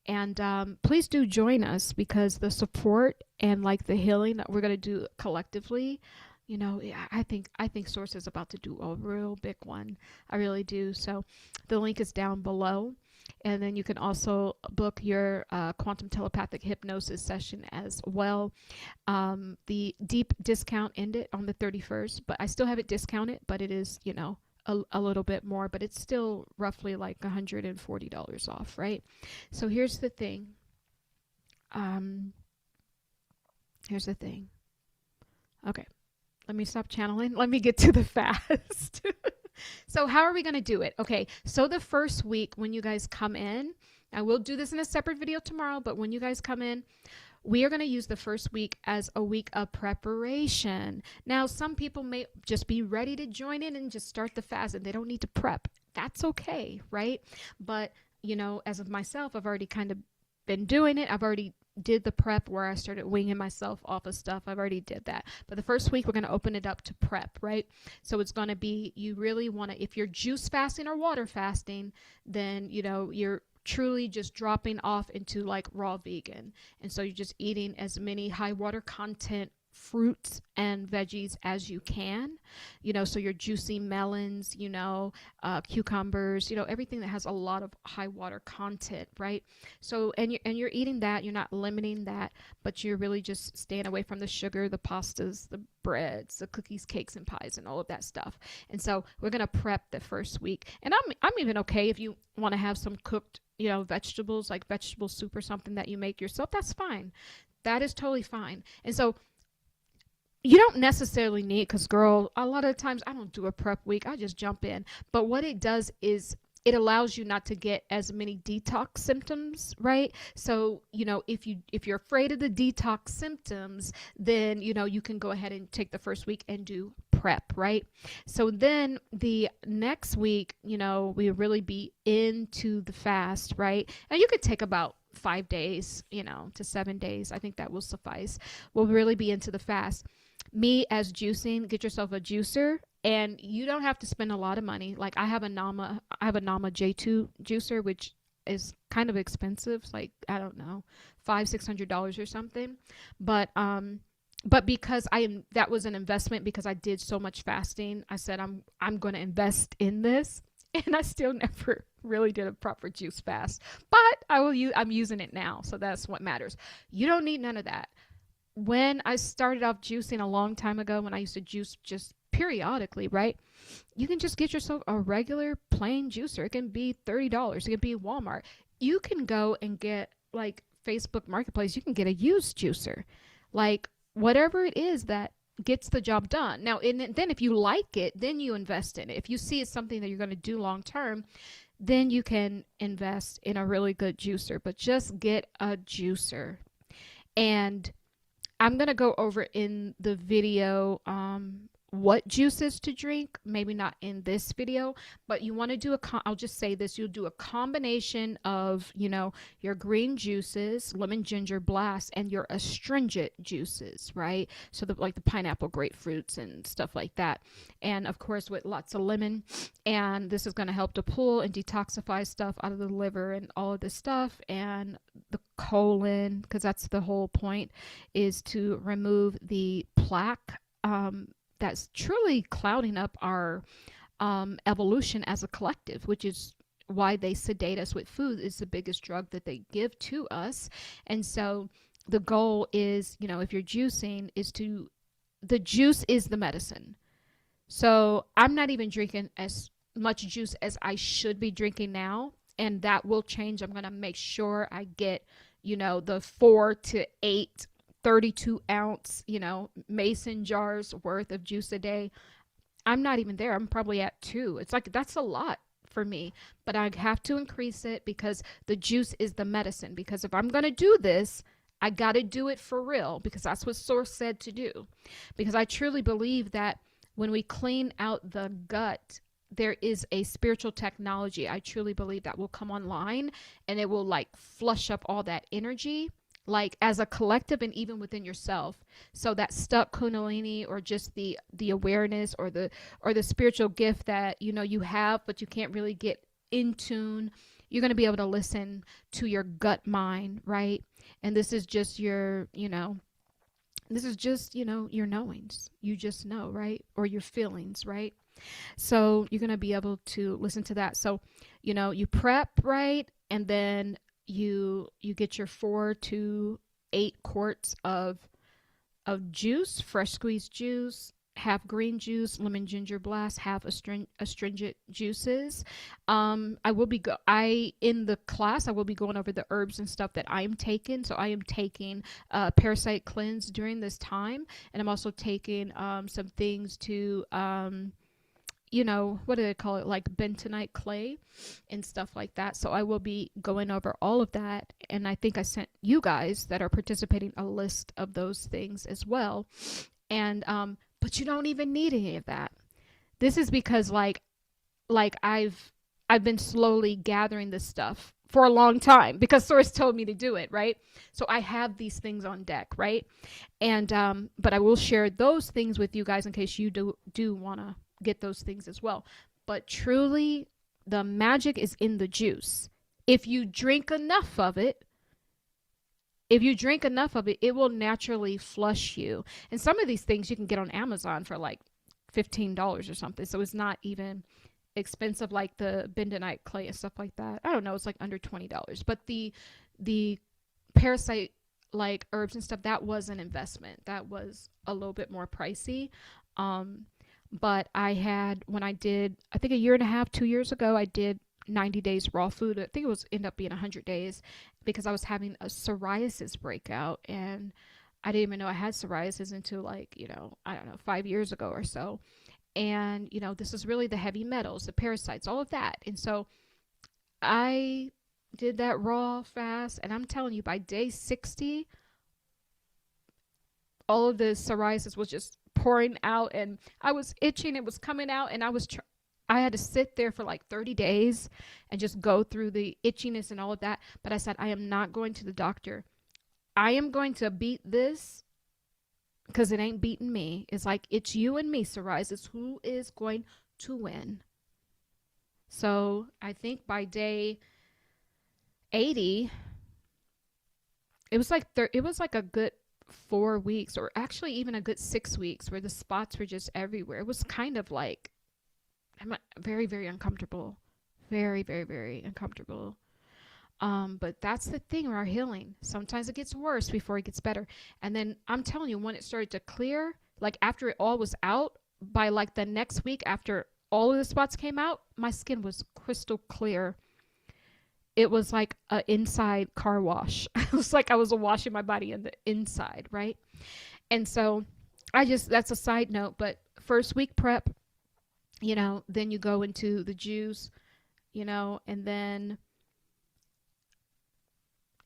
Speaker 1: And please do join us, because the support and like the healing that we're going to do collectively, I think Source is about to do a real big one. I really do. So the link is down below. And then you can also book your quantum telepathic hypnosis session as well. The deep discount ended on the 31st, but I still have it discounted, but it is, a little bit more, but it's still roughly like $140 off, right? So here's the thing. Okay. Let me stop channeling. Let me get to the fast. So how are we going to do it? Okay. So the first week when you guys come in, I will do this in a separate video tomorrow, but when you guys come in, we are going to use the first week as a week of preparation. Now, some people may just be ready to join in and just start the fast, and they don't need to prep. That's okay, right? But, as of myself, I've already kind of been doing it. I've already did the prep where I started winging myself off of stuff. I've already did that. But the first week, we're going to open it up to prep, right? So it's going to be, you really want to, if you're juice fasting or water fasting, then, you're truly just dropping off into like raw vegan. And so you're just eating as many high water content fruits and veggies as you can, so your juicy melons, cucumbers, everything that has a lot of high water content, right? So, and you're eating that, you're not limiting that, but you're really just staying away from the sugar, the pastas, the breads, the cookies, cakes, and pies, and all of that stuff. And so we're going to prep the first week. And I'm even okay if you want to have some cooked, vegetables, like vegetable soup or something that you make yourself. That's fine. That is totally fine. And so you don't necessarily need, because girl, a lot of times I don't do a prep week. I just jump in. But what it does is it allows you not to get as many detox symptoms, right? So, if you're afraid of the detox symptoms, then, you can go ahead and take the first week and do prep, right? So then the next week, we really be into the fast, right? And you could take about 5 days, to 7 days. I think that will suffice. We'll really be into the fast. Me as juicing, get yourself a juicer, and you don't have to spend a lot of money. Like I have a Nama J2 juicer, which is kind of expensive. It's like, I don't know, $500-600 or something. But because that was an investment, because I did so much fasting. I said, I'm going to invest in this. And I still never really did a proper juice fast, but I'm using it now. So that's what matters. You don't need none of that. When I started off juicing a long time ago, when I used to juice just periodically, right? You can just get yourself a regular plain juicer. It can be $30. It can be Walmart. You can go and get, like, Facebook Marketplace. You can get a used juicer. Like, whatever it is that gets the job done. Now, then if you like it, then you invest in it. If you see it's something that you're going to do long term, then you can invest in a really good juicer. But just get a juicer. And I'm going to go over in the video what juices to drink. Maybe not in this video, but you want to do I'll just say this, you'll do a combination of, your green juices, lemon, ginger, blast, and your astringent juices, right? So like the pineapple, grapefruits, and stuff like that. And of course, with lots of lemon. And this is going to help to pull and detoxify stuff out of the liver and all of this stuff. And the colon, because that's the whole point, is to remove the plaque that's truly clouding up our evolution as a collective, which is why they sedate us with food. Is the biggest drug that they give to us. And so the goal is, if you're juicing, the juice is the medicine. So I'm not even drinking as much juice as I should be drinking now, and that will change. I'm going to make sure I get, the 4 to 8 32-ounce, mason jars worth of juice a day. I'm not even there. I'm probably at 2. It's like, that's a lot for me, but I have to increase it because the juice is the medicine. Because if I'm going to do this, I got to do it for real, because that's what Source said to do. Because I truly believe that when we clean out the gut, there is a spiritual technology. I truly believe that will come online, and it will like flush up all that energy, like as a collective and even within yourself. So that stuck kundalini, or just the awareness, or the spiritual gift that you have, but you can't really get in tune, you're going to be able to listen to your gut mind, right? And this is just your your knowings. You just know, right? Or your feelings, right? So you're going to be able to listen to that. So you prep, right? And then you get your 4 to 8 quarts of juice, fresh squeezed juice, half green juice, lemon, ginger, blast, half astringent juices. In the class I will be going over the herbs and stuff that I'm taking. So I am taking parasite cleanse during this time, and I'm also taking some things to what do they call it, like bentonite clay and stuff like that. So I will be going over all of that, and I think I sent you guys that are participating a list of those things as well. And but you don't even need any of that. This is because like I've been slowly gathering this stuff for a long time, because Source told me to do it, right? So I have these things on deck, right? And but I will share those things with you guys in case you do want to get those things as well. But truly, the magic is in the juice. If you drink enough of it, it will naturally flush you. And some of these things you can get on Amazon for like $15 or something. So it's not even expensive like the bentonite clay and stuff like that. I don't know, it's like under $20. But the parasite like herbs and stuff, that was an investment. That was a little bit more pricey. But when I did, I think a year and a half, 2 years ago, I did 90 days raw food. I think it was ended up being 100 days, because I was having a psoriasis breakout, and I didn't even know I had psoriasis until like, I don't know, 5 years ago or so. And, this is really the heavy metals, the parasites, all of that. And so I did that raw fast, and I'm telling you, by day 60, all of the psoriasis was just pouring out, and I was itching. It was coming out, and I had to sit there for like 30 days and just go through the itchiness and all of that. But I said, I am not going to the doctor. I am going to beat this, because it ain't beating me. It's like, it's you and me, psoriasis. Who is going to win? So I think by day 80, it was like a good 4 weeks, or actually even a good 6 weeks, where the spots were just everywhere. It was kind of like, I'm very, very uncomfortable. Very, very, very uncomfortable. But that's the thing with our healing. Sometimes it gets worse before it gets better. And then I'm telling you, when it started to clear, like after it all was out, by like the next week after all of the spots came out, my skin was crystal clear. It was like an inside car wash. It was like I was washing my body in the inside, right? And so that's a side note, but first week prep, then you go into the juice, and then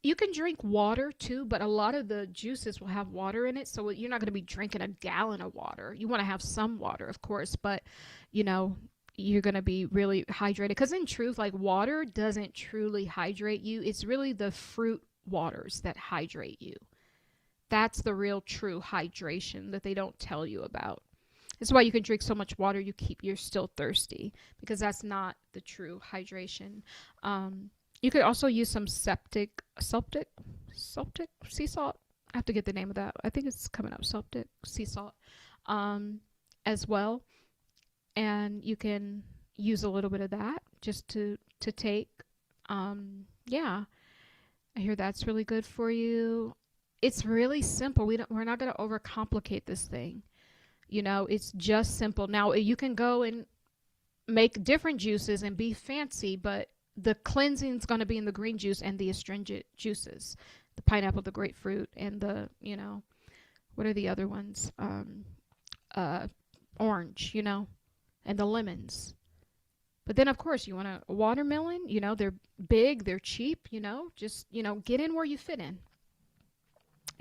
Speaker 1: you can drink water too, but a lot of the juices will have water in it. So you're not going to be drinking a gallon of water. You want to have some water, of course, but you know, you're going to be really hydrated. Because in truth, like water doesn't truly hydrate you. It's really the fruit waters that hydrate you. That's the real true hydration that they don't tell you about. That's why you can drink so much water you're still thirsty, because that's not the true hydration. You could also use some septic sea salt. I have to get the name of that. I think it's coming up, septic sea salt, as well. And you can use a little bit of that just to take. Yeah, I hear that's really good for you. It's really simple. We're not going to overcomplicate this thing. It's just simple. Now you can go and make different juices and be fancy, but the cleansing is going to be in the green juice and the astringent juices, the pineapple, the grapefruit, and what are the other ones? Orange, and the lemons. But then, of course, you want a watermelon. They're big, they're cheap. Just get in where you fit in.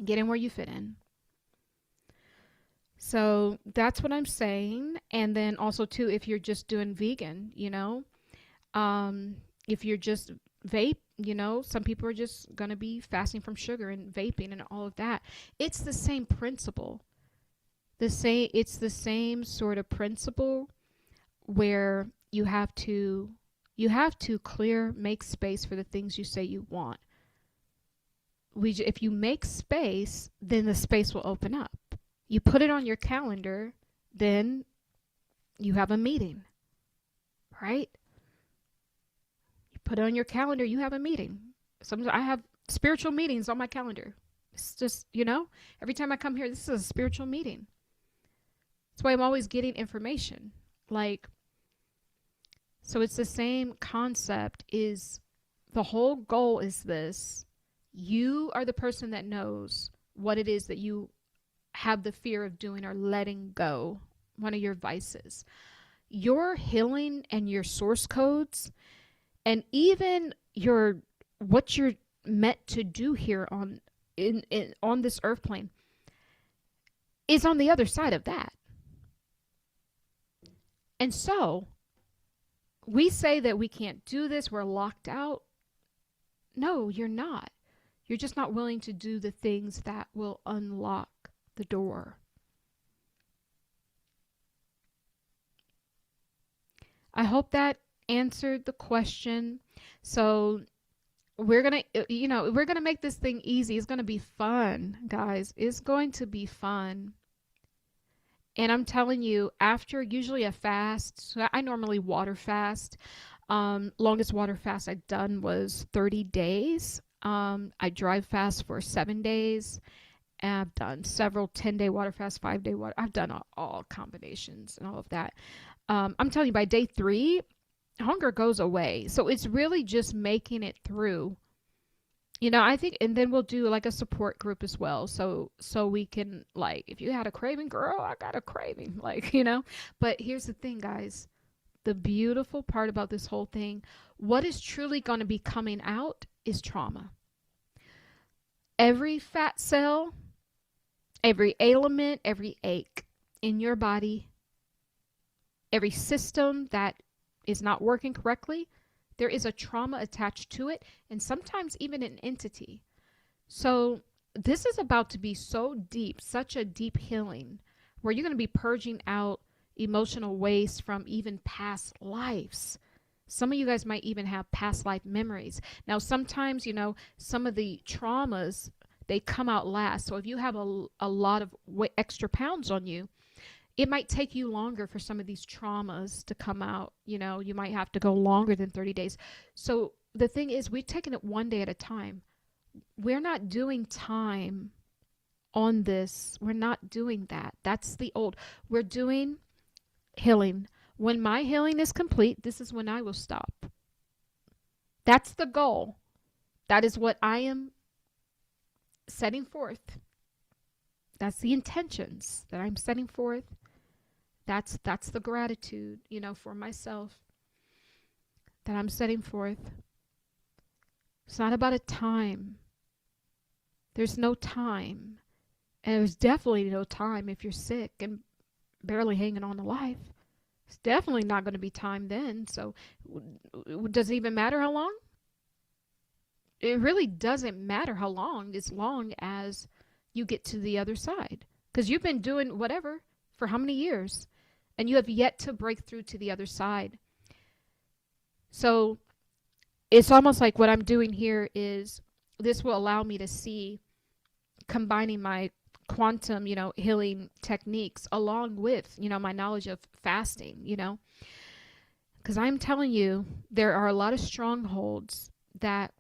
Speaker 1: Get in where you fit in. So that's what I'm saying. And then also too, if you're just doing vegan, if you're just vape, some people are just going to be fasting from sugar and vaping and all of that. It's the same principle. It's the same sort of principle where you have to make space for the things you say you want. If you make space, then the space will open up. You put it on your calendar, then you have a meeting, right? You put it on your calendar, you have a meeting. Sometimes I have spiritual meetings on my calendar. It's just, every time I come here, this is a spiritual meeting. That's why I'm always getting information. So it's the same concept. The whole goal is this. You are the person that knows what it is that you have the fear of doing or letting go, one of your vices. Your healing and your source codes, and even what you're meant to do here on this earth plane, is on the other side of that. And so we say that we can't do this, we're locked out. No, you're not. You're just not willing to do the things that will unlock the door. I hope that answered the question. So we're going to make this thing easy. It's going to be fun, guys. It's going to be fun. And I'm telling you, after usually a fast, so I normally water fast. Longest water fast I've done was 30 days. I drive fast for 7 days. And I've done several 10-day water fast, 5-day water. I've done all combinations and all of that. I'm telling you, by day 3, hunger goes away. So it's really just making it through. I think, and then we'll do like a support group as well. So we can, if you had a craving, girl, I got a craving, But here's the thing, guys. The beautiful part about this whole thing, what is truly going to be coming out is trauma. Every fat cell, every ailment, every ache in your body, every system that is not working correctly, there is a trauma attached to it, and sometimes even an entity. So this is about to be so deep, such a deep healing, where you're going to be purging out emotional waste from even past lives. Some of you guys might even have past life memories. Now, sometimes, some of the traumas, they come out last. So if you have a lot of extra pounds on you, it might take you longer for some of these traumas to come out. You might have to go longer than 30 days. So the thing is, we're taking it one day at a time. We're not doing time on this. We're not doing that. That's the old. We're doing healing. When my healing is complete, this is when I will stop. That's the goal. That is what I am setting forth That's the intentions that I'm setting forth. That's the gratitude, for myself that I'm setting forth. It's not about a time. There's no time. And there's definitely no time if you're sick and barely hanging on to life. It's definitely not going to be time then. So, does it even matter how long? It really doesn't matter how long, as long as you get to the other side. Because you've been doing whatever for how many years? And you have yet to break through to the other side. So, it's almost like what I'm doing here is this will allow me to see combining my quantum, healing techniques along with, my knowledge of fasting, because I'm telling you, there are a lot of strongholds that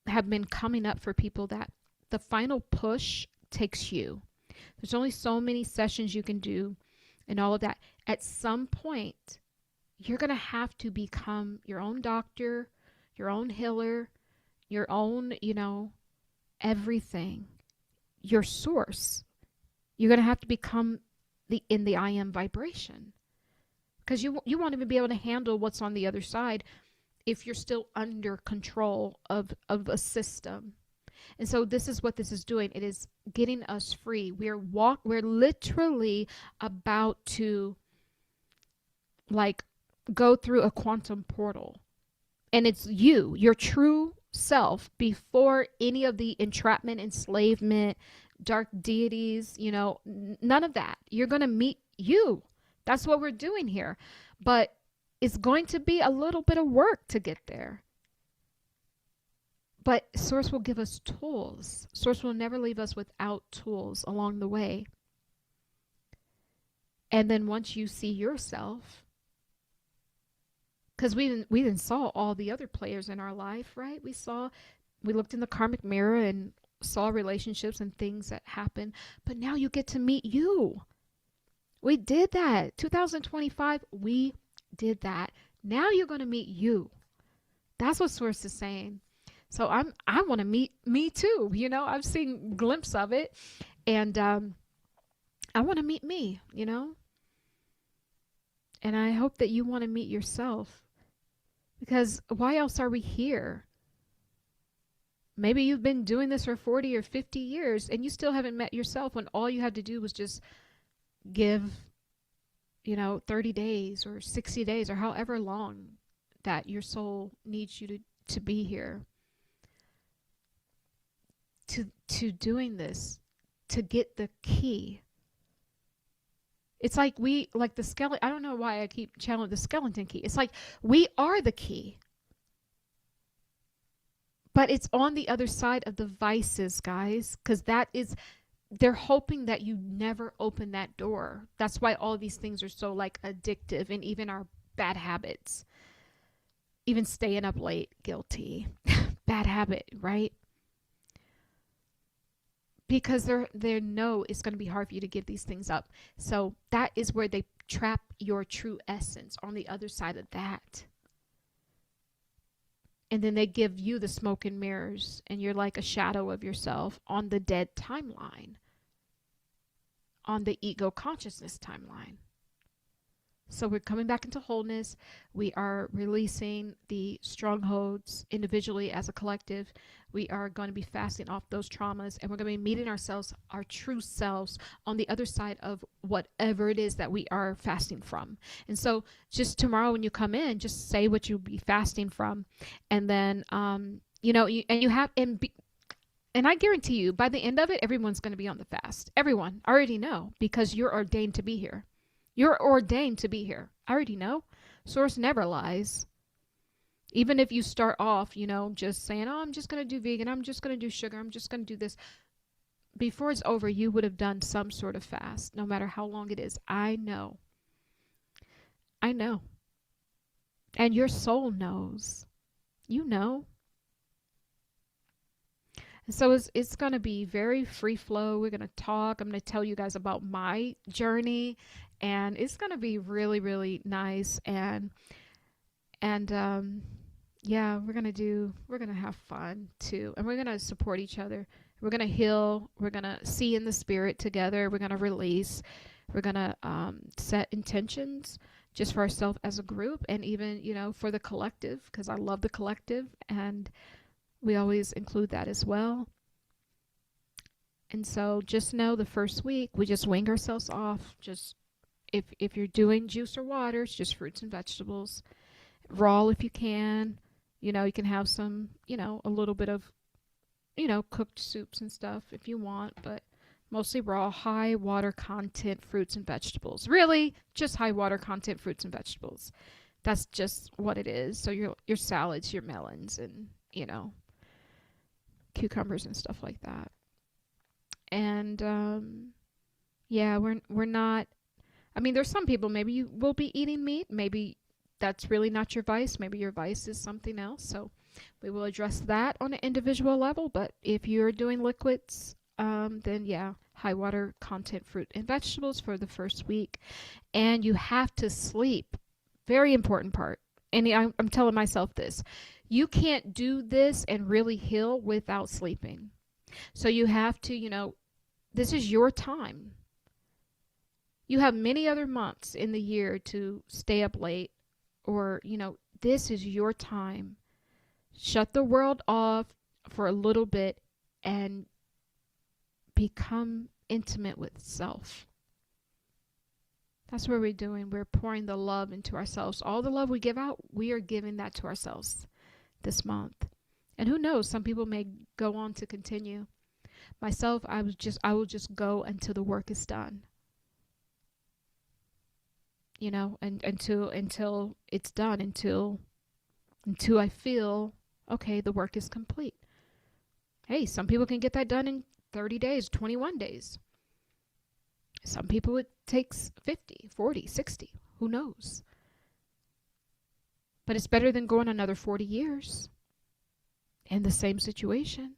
Speaker 1: have been coming up for people that the final push takes you. There's only so many sessions you can do and all of that. At some point, you're going to have to become your own doctor, your own healer, your own, everything, your source. You're going to have to become in the I am vibration, because you want to be able to handle what's on the other side if you're still under control of a system. And so this is what this is doing. It is getting us free. We're literally about to go through a quantum portal. And it's your true self, before any of the entrapment, enslavement, dark deities, none of that. You're going to meet you. That's what we're doing here. But it's going to be a little bit of work to get there. But Source will give us tools. Source will never leave us without tools along the way. And then once you see yourself, because we then saw all the other players in our life, right? We looked in the karmic mirror and saw relationships and things that happen. But now you get to meet you. We did that. 2025, we did that. Now you're going to meet you. That's what Source is saying. So I want to meet me too. I've seen a glimpse of it, and I want to meet me, and I hope that you want to meet yourself, because why else are we here? Maybe you've been doing this for 40 or 50 years and you still haven't met yourself, when all you had to do was just give, 30 days or 60 days or however long that your soul needs you to be here. To doing this, to get the key. It's like the skeleton. I don't know why I keep channeling the skeleton key. It's like we are the key. But it's on the other side of the vices, guys, because they're hoping that you never open that door. That's why all these things are so addictive, and even our bad habits. Even staying up late, guilty. Bad habit, right? Because they know it's going to be hard for you to give these things up. So that is where they trap your true essence, on the other side of that. And then they give you the smoke and mirrors, and you're like a shadow of yourself on the dead timeline, on the ego consciousness timeline. So we're coming back into wholeness. We are releasing the strongholds individually as a collective. We are going to be fasting off those traumas, and we're going to be meeting ourselves, our true selves, on the other side of whatever it is that we are fasting from. And so just tomorrow when you come in, just say what you'll be fasting from. And then, and I guarantee you, by the end of it, everyone's going to be on the fast. Everyone. I already know, because you're ordained to be here. You're ordained to be here. I already know. Source never lies. Even if you start off, just saying, oh, I'm just going to do vegan. I'm just going to do sugar. I'm just going to do this. Before it's over, you would have done some sort of fast, no matter how long it is. I know. I know. And your soul knows. You know. And so it's going to be very free flow. We're going to talk. I'm going to tell you guys about my journey, and it's going to be really, really nice. And yeah, we're going to have fun too. And we're going to support each other. We're going to heal. We're going to see in the spirit together. We're going to release. We're going to set intentions just for ourselves as a group, and even, for the collective, because I love the collective, and we always include that as well. And so just know the first week, we just wing ourselves off. Just if you're doing juice or water, it's just fruits and vegetables. Raw if you can. You can have some, a little bit of, cooked soups and stuff if you want, but mostly raw, high water content fruits and vegetables. Really, just high water content fruits and vegetables. That's just what it is. So your salads, your melons, and, cucumbers and stuff like that. And yeah, we're not. I mean, there's some people, maybe you will be eating meat. Maybe that's really not your vice. Maybe your vice is something else. So we will address that on an individual level. But if you're doing liquids, then yeah, high water content fruit and vegetables for the first week. And you have to sleep. Very important part. And I'm telling myself this. You can't do this and really heal without sleeping. So you have to, this is your time. You have many other months in the year to stay up late, or, this is your time. Shut the world off for a little bit and become intimate with self. That's what we're doing. We're pouring the love into ourselves. All the love we give out, we are giving that to ourselves this month. And who knows, some people may go on to continue. Myself, I will just go until the work is done. And until it's done, until I feel, okay, the work is complete. Hey, some people can get that done in 30 days, 21 days. Some people it takes 50, 40, 60, who knows? But it's better than going another 40 years in the same situation.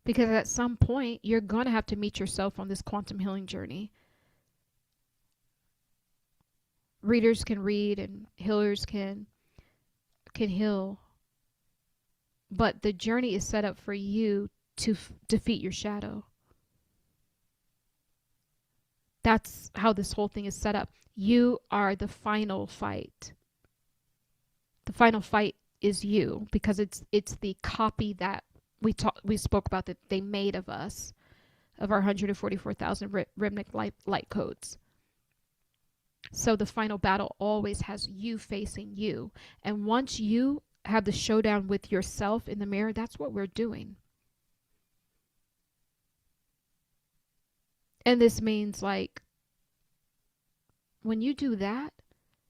Speaker 1: Because at some point, you're going to have to meet yourself on this quantum healing journey. Readers can read and healers can heal. But the journey is set up for you to defeat your shadow. That's how this whole thing is set up. You are the final fight. The final fight is you, because it's the copy that we spoke about that they made of us, of our 144,000 rhythmic light codes. So the final battle always has you facing you. And once you have the showdown with yourself in the mirror, that's what we're doing. And this means, like, when you do that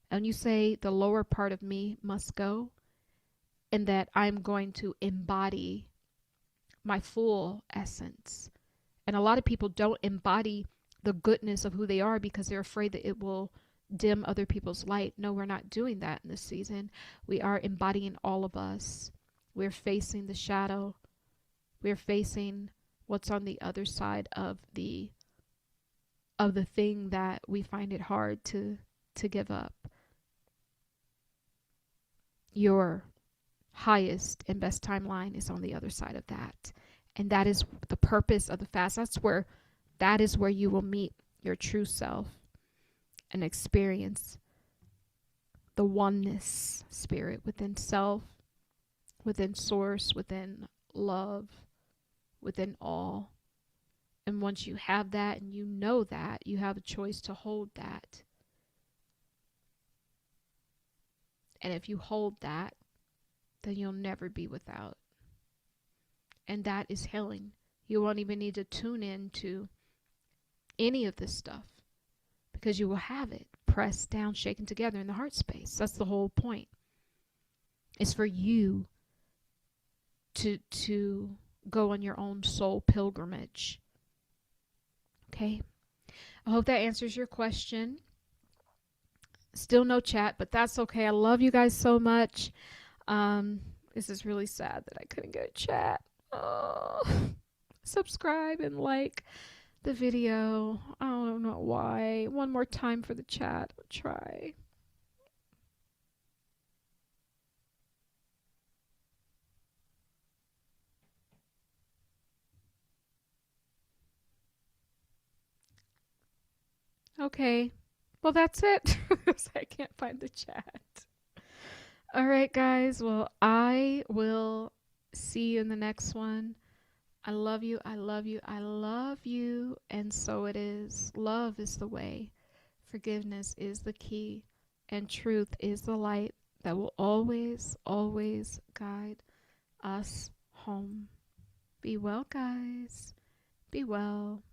Speaker 1: and you say the lower part of me must go, and that I'm going to embody my full essence. And a lot of people don't embody the goodness of who they are because they're afraid that it will dim other people's light. No, we're not doing that in this season. We are embodying all of us. We're facing the shadow. We're facing what's on the other side of the thing that we find it hard to give up. Your highest and best timeline is on the other side of that. And that is the purpose of the fast. That is where you will meet your true self and experience the oneness spirit within self, within source, within love, within all. And once you have that and you know that, you have a choice to hold that. And if you hold that, then you'll never be without. And that is healing. You won't even need to tune in to any of this stuff, because you will have it pressed down, shaken together in the heart space. That's the whole point. It's for you to go on your own soul pilgrimage. Okay? I hope that answers your question. Still no chat, but that's okay. I love you guys so much. This is really sad that I couldn't get a chat. Oh. Subscribe and like the video. I don't know why. One more time for the chat. I'll try. Okay. Well, that's it. I can't find the chat. All right, guys. Well, I will see you in the next one. I love you. I love you. I love you. And so it is. Love is the way. Forgiveness is the key. And truth is the light that will always, always guide us home. Be well, guys. Be well.